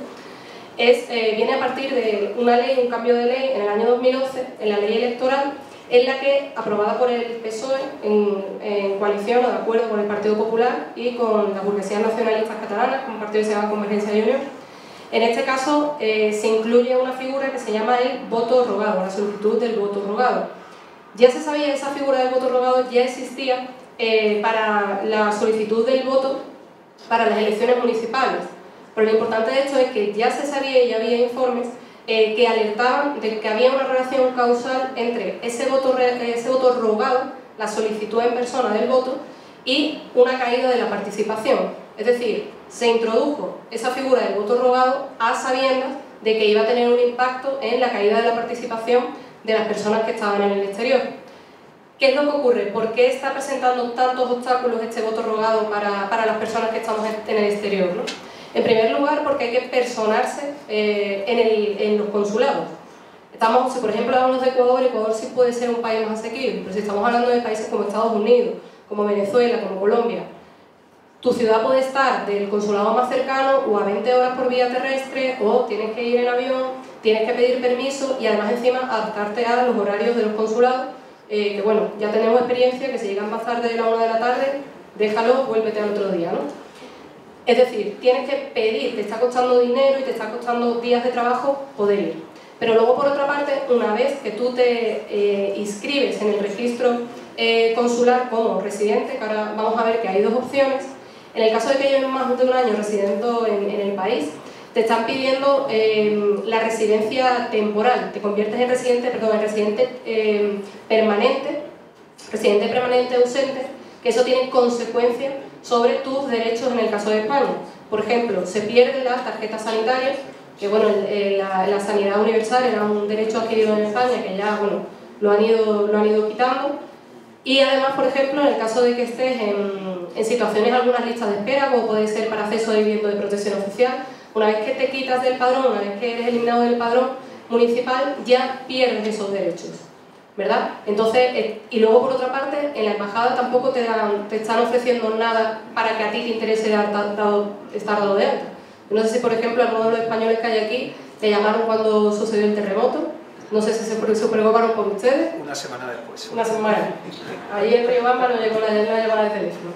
viene a partir de una ley, un cambio de ley en el año 2011, en la ley electoral, en la que, aprobada por el PSOE en coalición o de acuerdo con el Partido Popular y con las burguesías nacionalistas catalanas, con un partido que se llama Convergencia y Unión, en este caso se incluye una figura que se llama el voto rogado, la solicitud del voto rogado. Ya se sabía, esa figura del voto rogado ya existía para la solicitud del voto para las elecciones municipales, pero lo importante de esto es que ya se sabía y ya había informes que alertaban de que había una relación causal entre ese voto rogado, la solicitud en persona del voto, y una caída de la participación. Es decir, se introdujo esa figura del voto rogado a sabiendas de que iba a tener un impacto en la caída de la participación de las personas que estaban en el exterior. ¿Qué es lo que ocurre? ¿Por qué está presentando tantos obstáculos este voto rogado para las personas que estamos en el exterior, ¿no? En primer lugar, porque hay que personarse en los consulados. Si por ejemplo hablamos de Ecuador, Ecuador sí puede ser un país más asequible, pero si estamos hablando de países como Estados Unidos, como Venezuela, como Colombia, tu ciudad puede estar del consulado más cercano o a 20 horas por vía terrestre, o tienes que ir en avión, tienes que pedir permiso y además encima adaptarte a los horarios de los consulados, que bueno, ya tenemos experiencia, que si llegan más tarde de la 1 de la tarde, déjalo, vuélvete al otro día, ¿no? Es decir, tienes que pedir, te está costando dinero y te está costando días de trabajo poder ir. Pero luego, por otra parte, una vez que tú te inscribes en el registro consular como residente, que ahora vamos a ver que hay dos opciones, En el caso de que lleven más de un año residiendo en el país, te están pidiendo la residencia temporal, te conviertes en residente permanente ausente, que eso tiene consecuencias sobre tus derechos en el caso de España. Por ejemplo, se pierden las tarjetas sanitarias, que bueno, la sanidad universal era un derecho adquirido en España, que ya bueno, lo han ido quitando. Y además, por ejemplo, en el caso de que estés en situaciones, algunas listas de espera, como puede ser para acceso a vivienda de protección oficial, una vez que te quitas del padrón, una vez que eres eliminado del padrón municipal, ya pierdes esos derechos, ¿verdad? Entonces, y luego por otra parte, en la embajada tampoco te están ofreciendo nada para que a ti te interese estar dado de alta. No sé si, por ejemplo, algunos de los españoles que hay aquí te llamaron cuando sucedió el terremoto. No sé si se preocuparon por ustedes. Una semana después. Una semana. Allí en Riobamba no llegó la llamada de teléfono.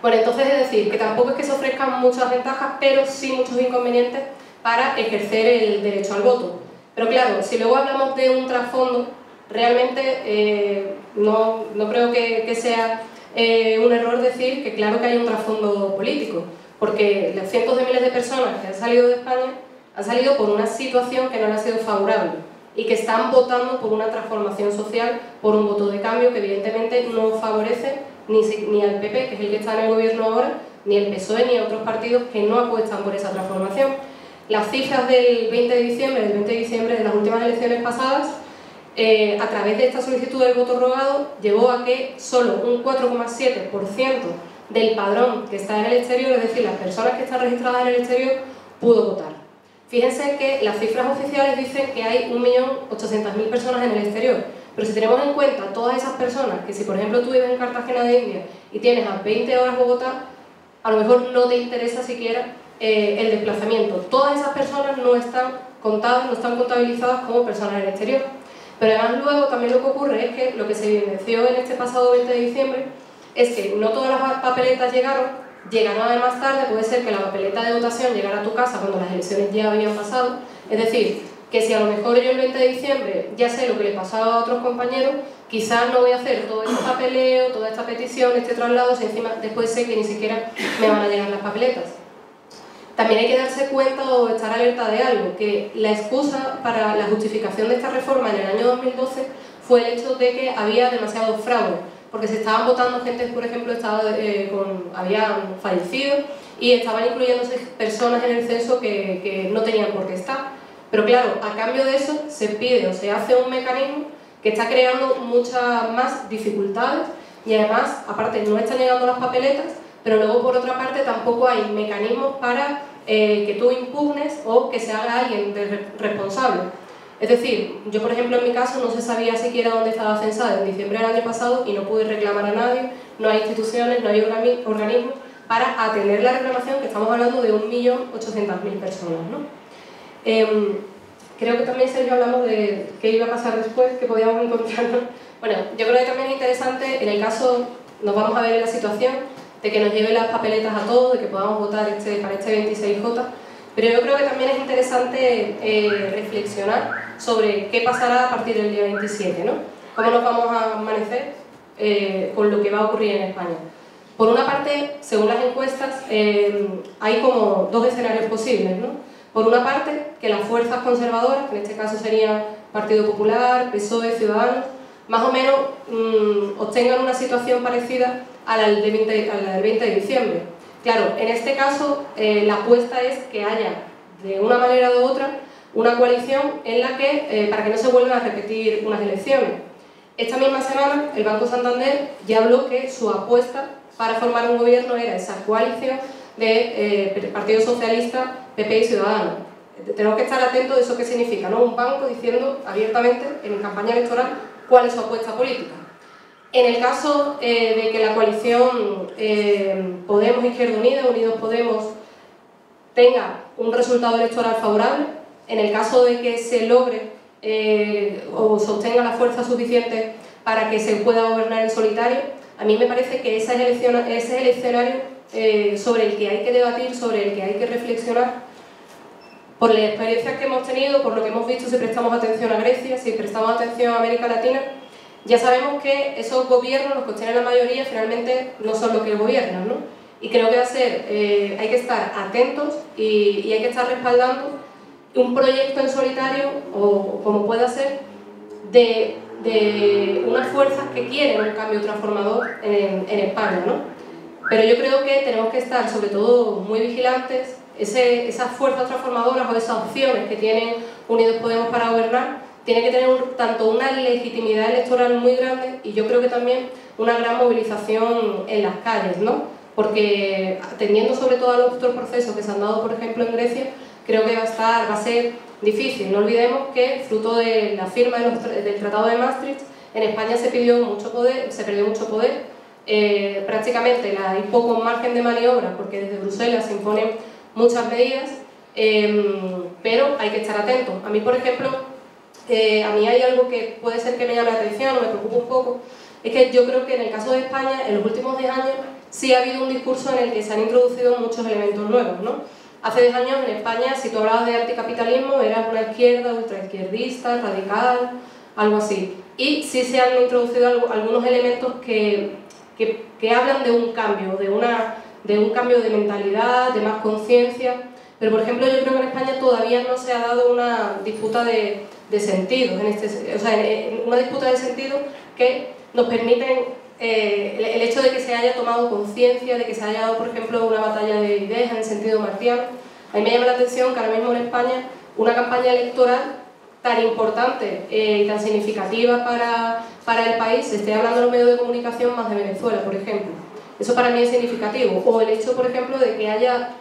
Bueno, entonces es decir, que tampoco es que se ofrezcan muchas ventajas, pero sí muchos inconvenientes para ejercer el derecho al voto. Pero claro, si luego hablamos de un trasfondo, realmente no creo que sea un error decir que claro que hay un trasfondo político, porque los cientos de miles de personas que han salido de España han salido por una situación que no les ha sido favorable y que están votando por una transformación social, por un voto de cambio que evidentemente no favorece ni al PP, que es el que está en el gobierno ahora, ni el PSOE, ni a otros partidos que no apuestan por esa transformación. Las cifras del 20 de diciembre de las últimas elecciones pasadas, a través de esta solicitud del voto rogado, llevó a que solo un 4,7% del padrón que está en el exterior, es decir, las personas que están registradas en el exterior, pudo votar. Fíjense que las cifras oficiales dicen que hay 1.800.000 personas en el exterior, pero si tenemos en cuenta todas esas personas, que si por ejemplo tú vives en Cartagena de India y tienes a 20 horas Bogotá, a lo mejor no te interesa siquiera el desplazamiento. Todas esas personas no están contadas, no están contabilizadas como personas en el exterior. Pero además luego también lo que ocurre es que lo que se evidenció en este pasado 20 de diciembre es que no todas las papeletas llegaron además tarde, puede ser que la papeleta de votación llegara a tu casa cuando las elecciones ya habían pasado, es decir, que si a lo mejor yo el 20 de diciembre ya sé lo que le pasaba a otros compañeros, quizás no voy a hacer todo este papeleo, toda esta petición, este traslado, si encima después sé que ni siquiera me van a llegar las papeletas. También hay que darse cuenta o estar alerta de algo, que la excusa para la justificación de esta reforma en el año 2012 fue el hecho de que había demasiado fraude, porque se estaban votando gente, por ejemplo, habían fallecido y estaban incluyéndose personas en el censo que no tenían por qué estar. Pero claro, a cambio de eso se pide o se hace un mecanismo que está creando muchas más dificultades y además, aparte, no están llegando las papeletas, pero luego por otra parte tampoco hay mecanismos para que tú impugnes o que se haga alguien responsable. Es decir, yo por ejemplo en mi caso no se sabía siquiera dónde estaba censada en diciembre del año pasado y no pude reclamar a nadie, no hay instituciones, no hay organismos para atender la reclamación, que estamos hablando de 1.800.000 personas, ¿no? Creo que también, Sergio, hablamos de qué iba a pasar después, que podíamos encontrarnos. Bueno, yo creo que también es interesante, en el caso, nos vamos a ver en la situación de que nos lleven las papeletas a todos, de que podamos votar para este 26J, pero yo creo que también es interesante reflexionar sobre qué pasará a partir del día 27, ¿no? Cómo nos vamos a amanecer con lo que va a ocurrir en España. Por una parte, según las encuestas, hay como dos escenarios posibles, ¿no? Por una parte, que las fuerzas conservadoras, que en este caso serían Partido Popular, PSOE, Ciudadanos, más o menos obtengan una situación parecida a la del 20 de diciembre. Claro, en este caso la apuesta es que haya, de una manera u otra, una coalición en la que, para que no se vuelvan a repetir unas elecciones. Esta misma semana, el Banco Santander ya habló que su apuesta para formar un gobierno era esa coalición de Partido Socialista, PP y Ciudadanos. Tenemos que estar atentos de eso que significa, ¿no? Un banco diciendo abiertamente en campaña electoral cuál es su apuesta política. En el caso de que la coalición Podemos Izquierda Unida, Unidos Podemos, tenga un resultado electoral favorable, en el caso de que se logre o se obtenga la fuerza suficiente para que se pueda gobernar en solitario, a mí me parece que ese es el escenario sobre el que hay que debatir, sobre el que hay que reflexionar, por las experiencias que hemos tenido, por lo que hemos visto si prestamos atención a Grecia, si prestamos atención a América Latina. Ya sabemos que esos gobiernos, los que tienen la mayoría, finalmente no son los que gobiernan, ¿no? Y creo que hay que estar atentos y hay que estar respaldando un proyecto en solitario, o como pueda ser, de unas fuerzas que quieren un cambio transformador en España, ¿no? Pero yo creo que tenemos que estar sobre todo muy vigilantes. Esas fuerzas transformadoras o esas opciones que tienen Unidos Podemos para gobernar tienen que tener tanto una legitimidad electoral muy grande y yo creo que también una gran movilización en las calles, ¿no? Porque atendiendo sobre todo a los otros procesos que se han dado, por ejemplo, en Grecia, creo que va a ser difícil. No olvidemos que, fruto de la firma del Tratado de Maastricht, en España se perdió mucho poder. Prácticamente hay poco margen de maniobra porque desde Bruselas se imponen muchas medidas, pero hay que estar atentos. A mí, por ejemplo, a mí hay algo que puede ser que me llame la atención o me preocupa un poco, es que yo creo que en el caso de España, en los últimos 10 años, sí ha habido un discurso en el que se han introducido muchos elementos nuevos, ¿no? Hace 10 años en España, si tú hablabas de anticapitalismo, era una izquierda ultraizquierdista, radical, algo así. Y sí se han introducido algunos elementos que hablan de un cambio, de un cambio de mentalidad, de más conciencia. Pero, por ejemplo, yo creo que en España todavía no se ha dado una disputa de sentidos, una disputa de sentidos que nos permiten el hecho de que se haya tomado conciencia, de que se haya dado, por ejemplo, una batalla de ideas en el sentido marciano. A mí me llama la atención que ahora mismo en España una campaña electoral tan importante y tan significativa para el país se esté hablando en los medios de comunicación más de Venezuela, por ejemplo. Eso para mí es significativo. O el hecho, por ejemplo, de que haya,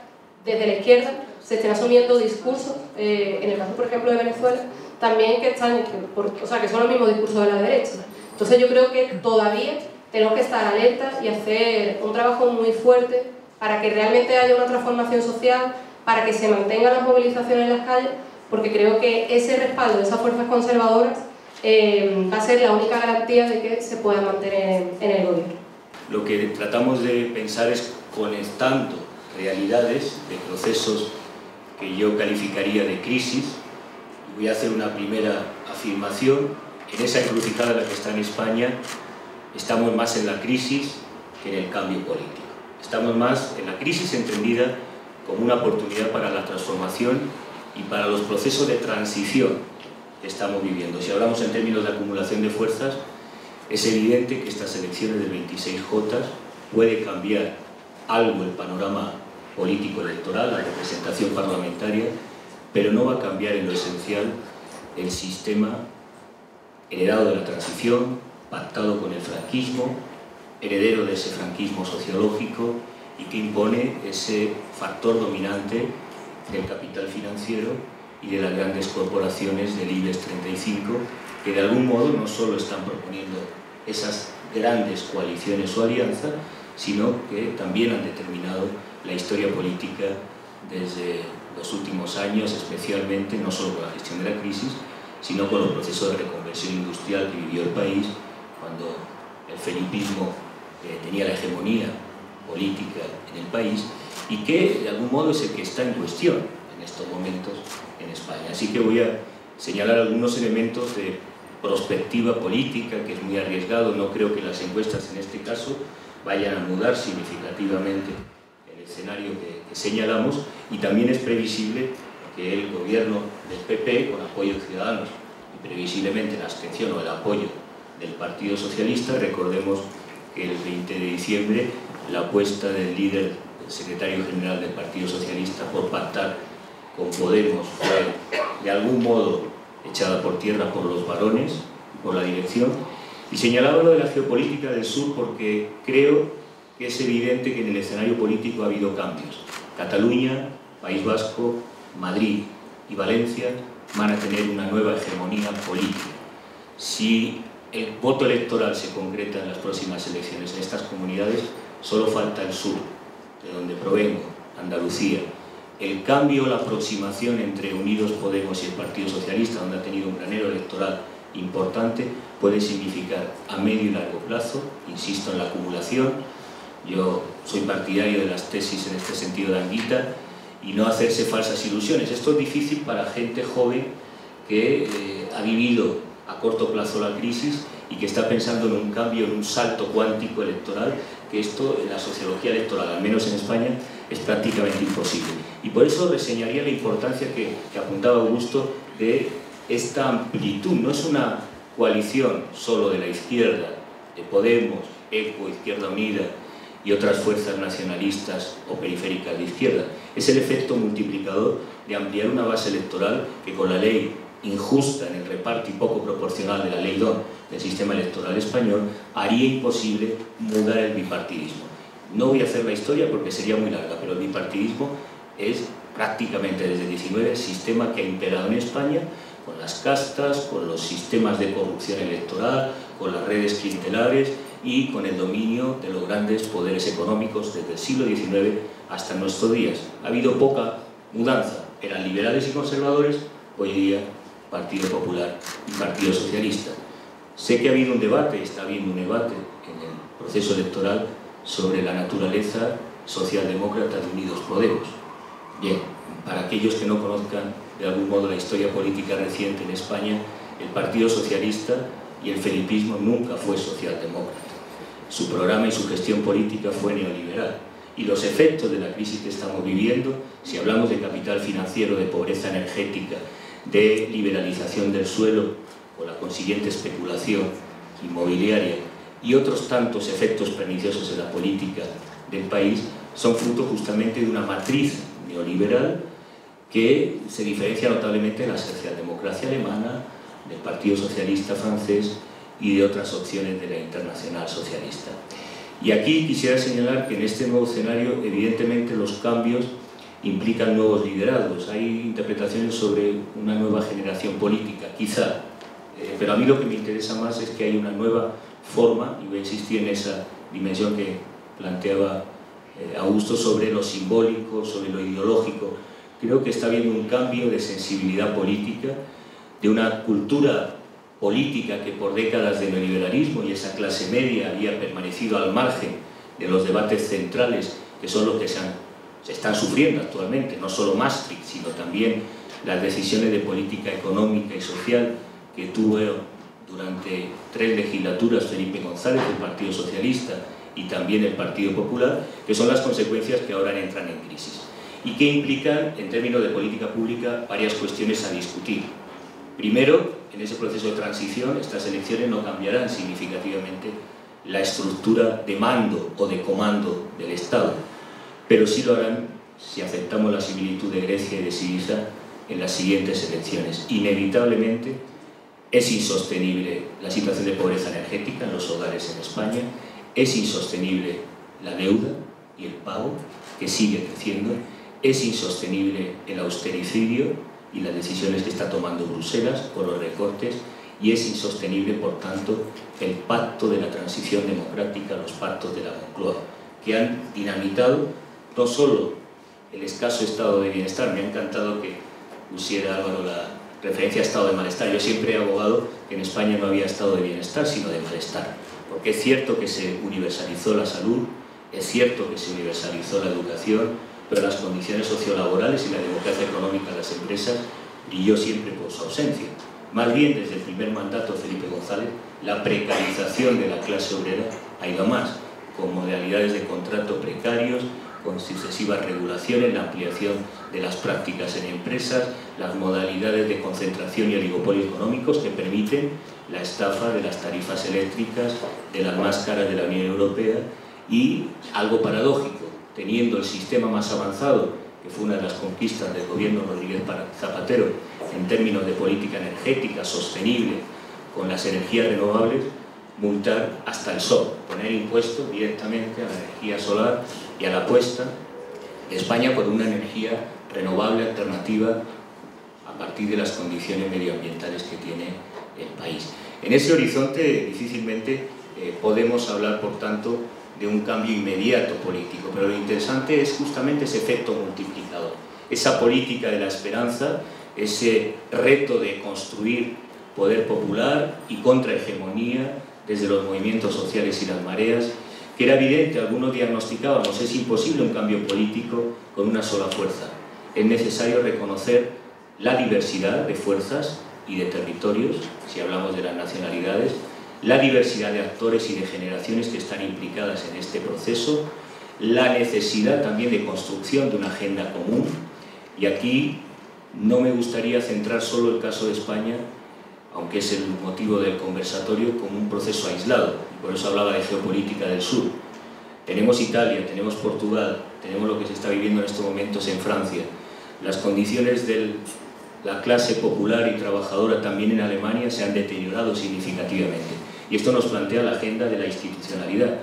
desde la izquierda, se estén asumiendo discursos, en el caso, por ejemplo, de Venezuela, también que son los mismos discursos de la derecha. Entonces yo creo que todavía tenemos que estar alertas y hacer un trabajo muy fuerte para que realmente haya una transformación social, para que se mantengan las movilizaciones en las calles, porque creo que ese respaldo de esas fuerzas conservadoras va a ser la única garantía de que se pueda mantener en el gobierno. Lo que tratamos de pensar es conectando realidades de procesos que yo calificaría de crisis. Voy a hacer una primera afirmación. En esa encrucijada en la que está en España, estamos más en la crisis que en el cambio político. Estamos más en la crisis entendida como una oportunidad para la transformación y para los procesos de transición que estamos viviendo. Si hablamos en términos de acumulación de fuerzas, es evidente que estas elecciones del 26J puede cambiar algo el panorama político electoral, la representación parlamentaria, pero no va a cambiar en lo esencial el sistema heredado de la transición, pactado con el franquismo, heredero de ese franquismo sociológico y que impone ese factor dominante del capital financiero y de las grandes corporaciones del IBEX 35, que de algún modo no solo están proponiendo esas grandes coaliciones o alianzas, sino que también han determinado la historia política desde los últimos años, especialmente no solo con la gestión de la crisis, sino con los procesos de reconversión industrial que vivió el país cuando el felipismo tenía la hegemonía política en el país y que de algún modo es el que está en cuestión en estos momentos en España. Así que voy a señalar algunos elementos de prospectiva política, que es muy arriesgado. No creo que las encuestas en este caso vayan a mudar significativamente el escenario que señalamos, y también es previsible que el gobierno del PP, con apoyo de Ciudadanos y previsiblemente la abstención o el apoyo del Partido Socialista, recordemos que el 20 de diciembre la apuesta del líder, el secretario general del Partido Socialista, por pactar con Podemos fue de algún modo echada por tierra por los varones, por la dirección. Y señalaba lo de la geopolítica del sur porque creo que es evidente que en el escenario político ha habido cambios. Cataluña, País Vasco, Madrid y Valencia van a tener una nueva hegemonía política. Si el voto electoral se concreta en las próximas elecciones en estas comunidades, solo falta el sur, de donde provengo, Andalucía. El cambio, la aproximación entre Unidos Podemos y el Partido Socialista, donde ha tenido un granero electoral importante, puede significar a medio y largo plazo, insisto en la acumulación. Yo soy partidario de las tesis en este sentido de Anguita, y no hacerse falsas ilusiones. Esto es difícil para gente joven que ha vivido a corto plazo la crisis y que está pensando en un cambio, en un salto cuántico electoral que esto en la sociología electoral, al menos en España, es prácticamente imposible. Y por eso reseñaría la importancia que apuntaba Augusto de esta amplitud. No es una coalición solo de la izquierda, de Podemos, ECO, Izquierda Unida y otras fuerzas nacionalistas o periféricas de izquierda. Es el efecto multiplicador de ampliar una base electoral que con la ley injusta en el reparto y poco proporcional de la ley DON del sistema electoral español haría imposible mudar el bipartidismo. No voy a hacer la historia porque sería muy larga, pero el bipartidismo es prácticamente desde el 19 el sistema que ha imperado en España, con las castas, con los sistemas de corrupción electoral, con las redes clientelares y con el dominio de los grandes poderes económicos desde el siglo XIX hasta nuestros días. Ha habido poca mudanza, eran liberales y conservadores, hoy día Partido Popular y Partido Socialista. Sé que ha habido un debate, está habiendo un debate en el proceso electoral sobre la naturaleza socialdemócrata de Unidos Podemos. Bien, para aquellos que no conozcan de algún modo la historia política reciente en España, el Partido Socialista y el felipismo nunca fue socialdemócrata. Su programa y su gestión política fue neoliberal. Y los efectos de la crisis que estamos viviendo, si hablamos de capital financiero, de pobreza energética, de liberalización del suelo o la consiguiente especulación inmobiliaria y otros tantos efectos perniciosos en la política del país, son fruto justamente de una matriz neoliberal que se diferencia notablemente de la socialdemocracia alemana, del Partido Socialista francés y de otras opciones de la Internacional Socialista. Y aquí quisiera señalar que en este nuevo escenario, evidentemente, los cambios implican nuevos liderazgos. Hay interpretaciones sobre una nueva generación política, quizá, pero a mí lo que me interesa más es que hay una nueva forma, y voy a insistir en esa dimensión que planteaba Augusto, sobre lo simbólico, sobre lo ideológico. Creo que está habiendo un cambio de sensibilidad política, de una cultura política que por décadas de neoliberalismo y esa clase media había permanecido al margen de los debates centrales, que son los que se están sufriendo actualmente, no solo Maastricht, sino también las decisiones de política económica y social que tuvo durante 3 legislaturas Felipe González del Partido Socialista y también el Partido Popular, que son las consecuencias que ahora entran en crisis y que implican, en términos de política pública, varias cuestiones a discutir. Primero, en ese proceso de transición, estas elecciones no cambiarán significativamente la estructura de mando o de comando del Estado, pero sí lo harán si aceptamos la similitud de Grecia y de Siriza en las siguientes elecciones. Inevitablemente es insostenible la situación de pobreza energética en los hogares en España, es insostenible la deuda y el pago, que sigue creciendo, es insostenible el austericidio y las decisiones que está tomando Bruselas por los recortes, y es insostenible, por tanto, el pacto de la transición democrática, los pactos de la Moncloa, que han dinamitado no solo el escaso estado de bienestar. Me ha encantado que pusiera Álvaro la referencia a estado de malestar. Yo siempre he abogado que en España no había estado de bienestar, sino de malestar, porque es cierto que se universalizó la salud, es cierto que se universalizó la educación, pero las condiciones sociolaborales y la democracia económica de las empresas brilló siempre por su ausencia. Más bien, desde el primer mandato de Felipe González, la precarización de la clase obrera ha ido a más, con modalidades de contrato precarios, con sucesivas regulaciones, la ampliación de las prácticas en empresas, las modalidades de concentración y oligopolio económicos que permiten la estafa de las tarifas eléctricas, de las más caras de la Unión Europea, y algo paradójico, teniendo el sistema más avanzado, que fue una de las conquistas del gobierno Rodríguez Zapatero en términos de política energética sostenible con las energías renovables, multar hasta el sol, poner impuestos directamente a la energía solar y a la apuesta de España por una energía renovable alternativa a partir de las condiciones medioambientales que tiene el país. En ese horizonte difícilmente podemos hablar, por tanto, de un cambio inmediato político, pero lo interesante es justamente ese efecto multiplicador, esa política de la esperanza, ese reto de construir poder popular y contrahegemonía desde los movimientos sociales y las mareas, que era evidente. Algunos diagnosticábamos: es imposible un cambio político con una sola fuerza, es necesario reconocer la diversidad de fuerzas y de territorios, si hablamos de las nacionalidades, la diversidad de actores y de generaciones que están implicadas en este proceso, la necesidad también de construcción de una agenda común. Y aquí no me gustaría centrar solo el caso de España, aunque es el motivo del conversatorio, como un proceso aislado, y por eso hablaba de geopolítica del sur. Tenemos Italia, tenemos Portugal, tenemos lo que se está viviendo en estos momentos en Francia. Las condiciones de la clase popular y trabajadora también en Alemania se han deteriorado significativamente. Y esto nos plantea la agenda de la institucionalidad.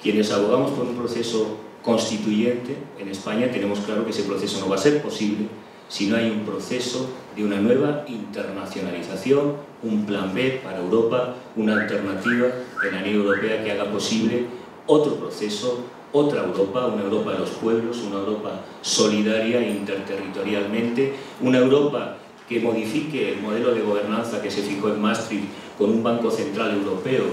Quienes abogamos por un proceso constituyente en España tenemos claro que ese proceso no va a ser posible si no hay un proceso de una nueva internacionalización, un plan B para Europa, una alternativa en la Unión Europea que haga posible otro proceso, otra Europa, una Europa de los pueblos, una Europa solidaria interterritorialmente, una Europa que modifique el modelo de gobernanza que se fijó en Maastricht con un Banco Central Europeo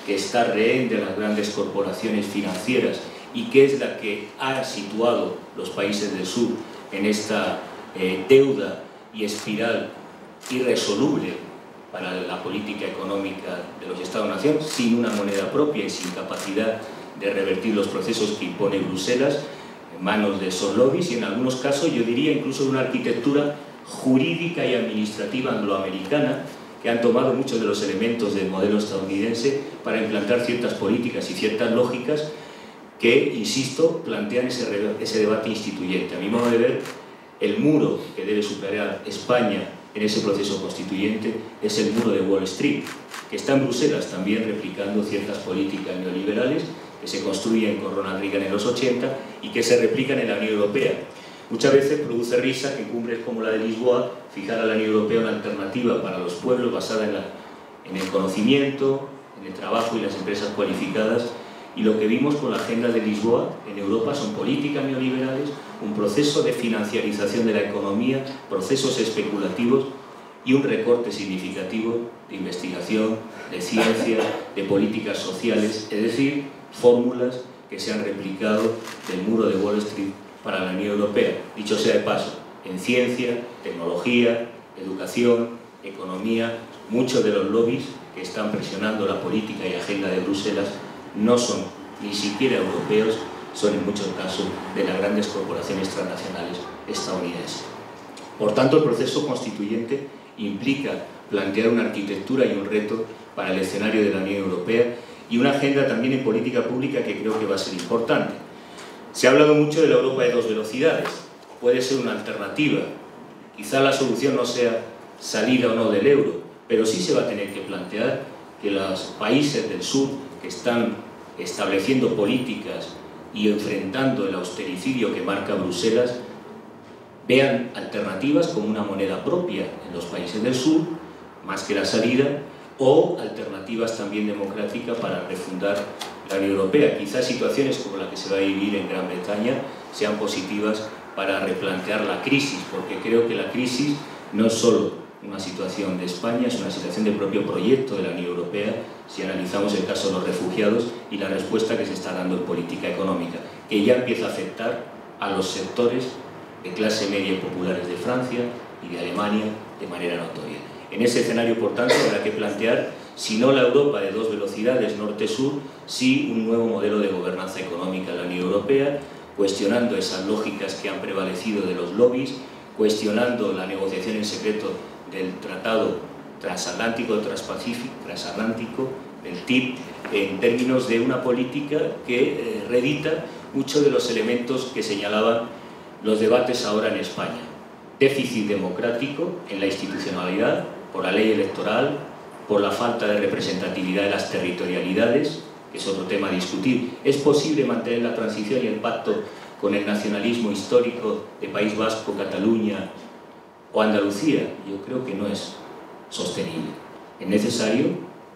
que está rehén de las grandes corporaciones financieras y que es la que ha situado los países del sur en esta deuda y espiral irresoluble para la política económica de los Estados-nación, sin una moneda propia y sin capacidad de revertir los procesos que impone Bruselas en manos de esos lobbies, y en algunos casos yo diría incluso de una arquitectura jurídica y administrativa angloamericana que han tomado muchos de los elementos del modelo estadounidense para implantar ciertas políticas y ciertas lógicas que, insisto, plantean ese debate instituyente. A mi modo de ver, el muro que debe superar España en ese proceso constituyente es el muro de Wall Street, que está en Bruselas también replicando ciertas políticas neoliberales que se construyen con Ronald Reagan en los 80 y que se replican en la Unión Europea. Muchas veces produce risa que en cumbres como la de Lisboa fijar a la Unión Europea una alternativa para los pueblos basada en el conocimiento, en el trabajo y las empresas cualificadas, y lo que vimos con la agenda de Lisboa en Europa son políticas neoliberales, un proceso de financiarización de la economía, procesos especulativos y un recorte significativo de investigación, de ciencia, de políticas sociales, es decir, fórmulas que se han replicado del muro de Wall Street para la Unión Europea. Dicho sea de paso, en ciencia, tecnología, educación, economía, muchos de los lobbies que están presionando la política y agenda de Bruselas no son ni siquiera europeos, son en muchos casos de las grandes corporaciones transnacionales estadounidenses. Por tanto, el proceso constituyente implica plantear una arquitectura y un reto para el escenario de la Unión Europea y una agenda también en política pública que creo que va a ser importante. Se ha hablado mucho de la Europa de dos velocidades, puede ser una alternativa. Quizá la solución no sea salir o no del euro, pero sí se va a tener que plantear que los países del sur que están estableciendo políticas y enfrentando el austericidio que marca Bruselas vean alternativas como una moneda propia en los países del sur, más que la salida, o alternativas también democráticas para refundar la Unión Europea. Quizás situaciones como la que se va a vivir en Gran Bretaña sean positivas para replantear la crisis, porque creo que la crisis no es solo una situación de España, es una situación del propio proyecto de la Unión Europea, si analizamos el caso de los refugiados y la respuesta que se está dando en política económica, que ya empieza a afectar a los sectores de clase media y populares de Francia y de Alemania de manera notoria. En ese escenario, por tanto, habrá que plantear, si no la Europa de dos velocidades norte-sur, sí un nuevo modelo de gobernanza económica de la Unión Europea, cuestionando esas lógicas que han prevalecido de los lobbies, cuestionando la negociación en secreto del Tratado Transatlántico, Transatlántico, del TIP, en términos de una política que reedita muchos de los elementos que señalaban los debates ahora en España. Déficit democrático en la institucionalidad, por la ley electoral, por la falta de representatividad de las territorialidades, que es otro tema a discutir. ¿Es posible mantener la transición y el pacto con el nacionalismo histórico de País Vasco, Cataluña o Andalucía? Yo creo que no es sostenible. Es necesario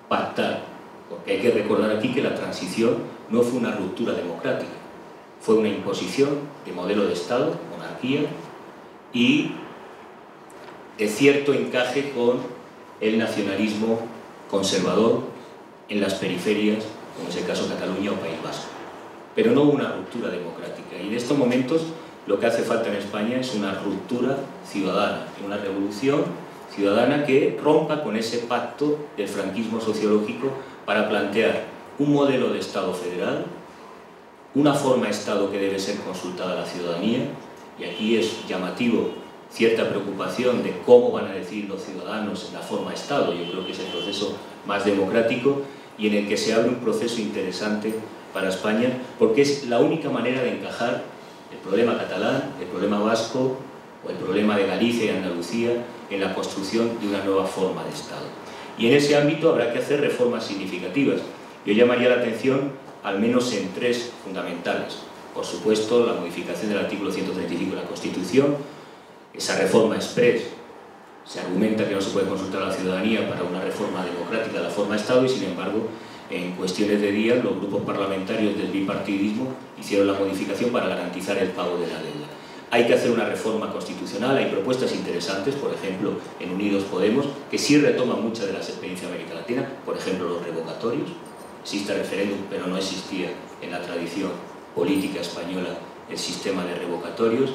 pactar, porque hay que recordar aquí que la transición no fue una ruptura democrática, fue una imposición de modelo de Estado, monarquía, y de cierto encaje con el nacionalismo conservador en las periferias, como es el caso de Cataluña o País Vasco. Pero no hubo una ruptura democrática, y en estos momentos lo que hace falta en España es una ruptura ciudadana, una revolución ciudadana que rompa con ese pacto del franquismo sociológico para plantear un modelo de Estado federal, una forma de Estado que debe ser consultada a la ciudadanía, y aquí es llamativo cierta preocupación de cómo van a decidir los ciudadanos en la forma de Estado. Yo creo que es el proceso más democrático y en el que se abre un proceso interesante para España, porque es la única manera de encajar el problema catalán, el problema vasco o el problema de Galicia y Andalucía en la construcción de una nueva forma de Estado. Y en ese ámbito habrá que hacer reformas significativas. Yo llamaría la atención al menos en tres fundamentales. Por supuesto, la modificación del artículo 135 de la Constitución, esa reforma express. Se argumenta que no se puede consultar a la ciudadanía para una reforma democrática de la forma de Estado y, sin embargo, en cuestiones de días, los grupos parlamentarios del bipartidismo hicieron la modificación para garantizar el pago de la deuda. Hay que hacer una reforma constitucional, hay propuestas interesantes, por ejemplo, en Unidos Podemos, que sí retoman muchas de las experiencias de América Latina, por ejemplo, los revocatorios. Existe referéndum, pero no existía en la tradición política española el sistema de revocatorios.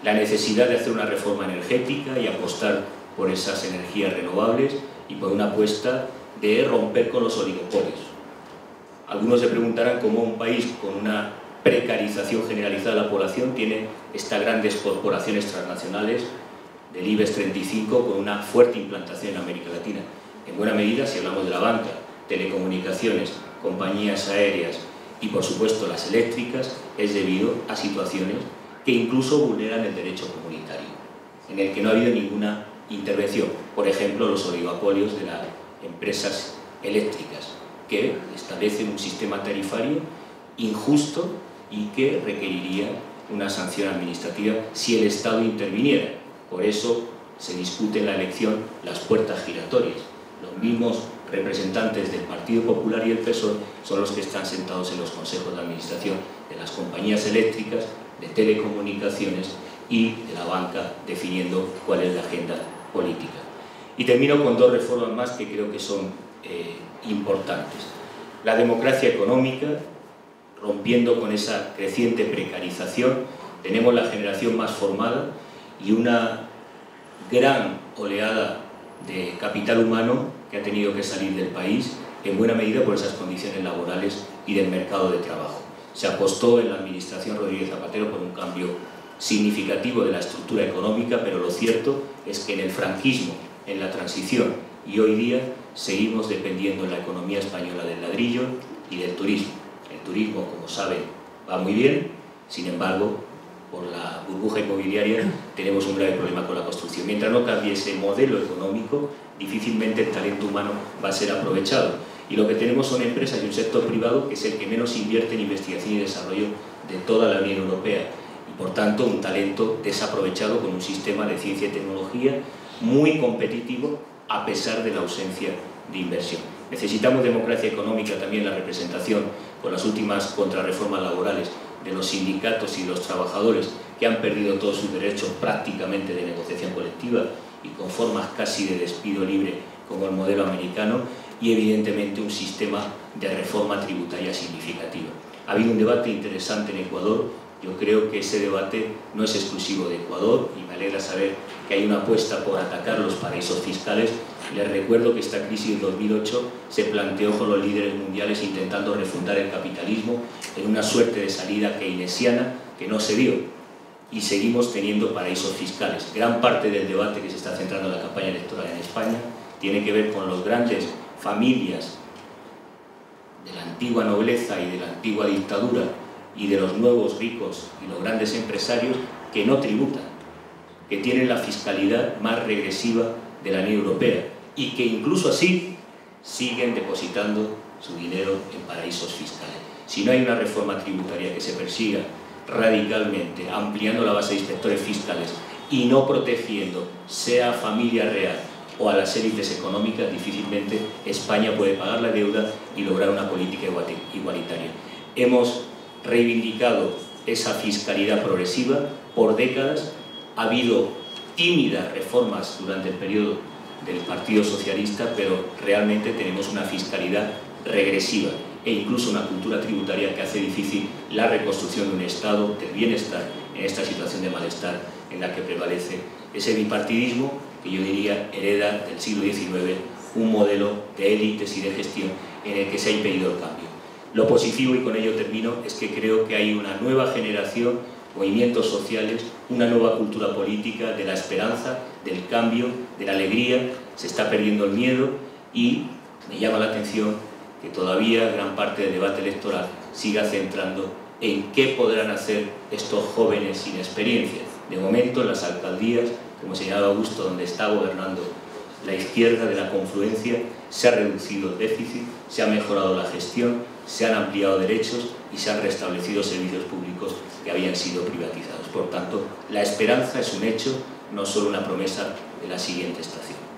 La necesidad de hacer una reforma energética y apostar por esas energías renovables y por una apuesta de romper con los oligopolios. Algunos se preguntarán cómo un país con una precarización generalizada de la población tiene estas grandes corporaciones transnacionales del IBEX 35 con una fuerte implantación en América Latina. En buena medida, si hablamos de la banca, telecomunicaciones, compañías aéreas y, por supuesto, las eléctricas, es debido a situaciones que incluso vulneran el derecho comunitario, en el que no ha habido ninguna intervención. Por ejemplo, los oligopolios de las empresas eléctricas, que establecen un sistema tarifario injusto y que requeriría una sanción administrativa si el Estado interviniera. Por eso se discute en la elección las puertas giratorias. Los mismos representantes del Partido Popular y el PSOE son los que están sentados en los consejos de administración de las compañías eléctricas, de telecomunicaciones y de la banca, definiendo cuál es la agenda política. Y termino con dos reformas más que creo que son importantes. La democracia económica, rompiendo con esa creciente precarización, tenemos la generación más formada y una gran oleada de capital humano que ha tenido que salir del país, en buena medida por esas condiciones laborales y del mercado de trabajo. Se apostó en la administración Rodríguez Zapatero por un cambio significativo de la estructura económica, pero lo cierto es que en el franquismo, en la transición y hoy día seguimos dependiendo en la economía española del ladrillo y del turismo. El turismo, como saben, va muy bien, sin embargo, por la burbuja inmobiliaria tenemos un grave problema con la construcción. Mientras no cambie ese modelo económico, difícilmente el talento humano va a ser aprovechado. Y lo que tenemos son empresas y un sector privado que es el que menos invierte en investigación y desarrollo de toda la Unión Europea. Y por tanto, un talento desaprovechado con un sistema de ciencia y tecnología muy competitivo a pesar de la ausencia de inversión. Necesitamos democracia económica, también la representación con las últimas contrarreformas laborales de los sindicatos y los trabajadores que han perdido todos sus derechos prácticamente de negociación colectiva y con formas casi de despido libre como el modelo americano, y evidentemente un sistema de reforma tributaria significativa. Ha habido un debate interesante en Ecuador. Yo creo que ese debate no es exclusivo de Ecuador y me alegra saber que hay una apuesta por atacar los paraísos fiscales. Les recuerdo que esta crisis de 2008 se planteó con los líderes mundiales intentando refundar el capitalismo en una suerte de salida keynesiana que no se dio, y seguimos teniendo paraísos fiscales. Gran parte del debate que se está centrando en la campaña electoral en España tiene que ver con las grandes familias de la antigua nobleza y de la antigua dictadura y de los nuevos ricos y los grandes empresarios que no tributan, que tienen la fiscalidad más regresiva de la Unión Europea y que incluso así siguen depositando su dinero en paraísos fiscales. Si no hay una reforma tributaria que se persiga radicalmente, ampliando la base de inspectores fiscales y no protegiendo, sea familia real o a las élites económicas, difícilmente España puede pagar la deuda y lograr una política igualitaria. Hemos reivindicado esa fiscalidad progresiva por décadas. Ha habido tímidas reformas durante el periodo del Partido Socialista, pero realmente tenemos una fiscalidad regresiva e incluso una cultura tributaria que hace difícil la reconstrucción de un Estado del bienestar en esta situación de malestar en la que prevalece ese bipartidismo que yo diría hereda del siglo XIX, un modelo de élites y de gestión en el que se ha impedido el cambio. Lo positivo, y con ello termino, es que creo que hay una nueva generación, movimientos sociales, una nueva cultura política de la esperanza, del cambio, de la alegría. Se está perdiendo el miedo y me llama la atención que todavía gran parte del debate electoral siga centrando en qué podrán hacer estos jóvenes sin experiencia. De momento, en las alcaldías, como señalaba Augusto, donde está gobernando la izquierda de la confluencia, se ha reducido el déficit, se ha mejorado la gestión, se han ampliado derechos y se han restablecido servicios públicos que habían sido privatizados. Por tanto, la esperanza es un hecho, no solo una promesa de la siguiente estación.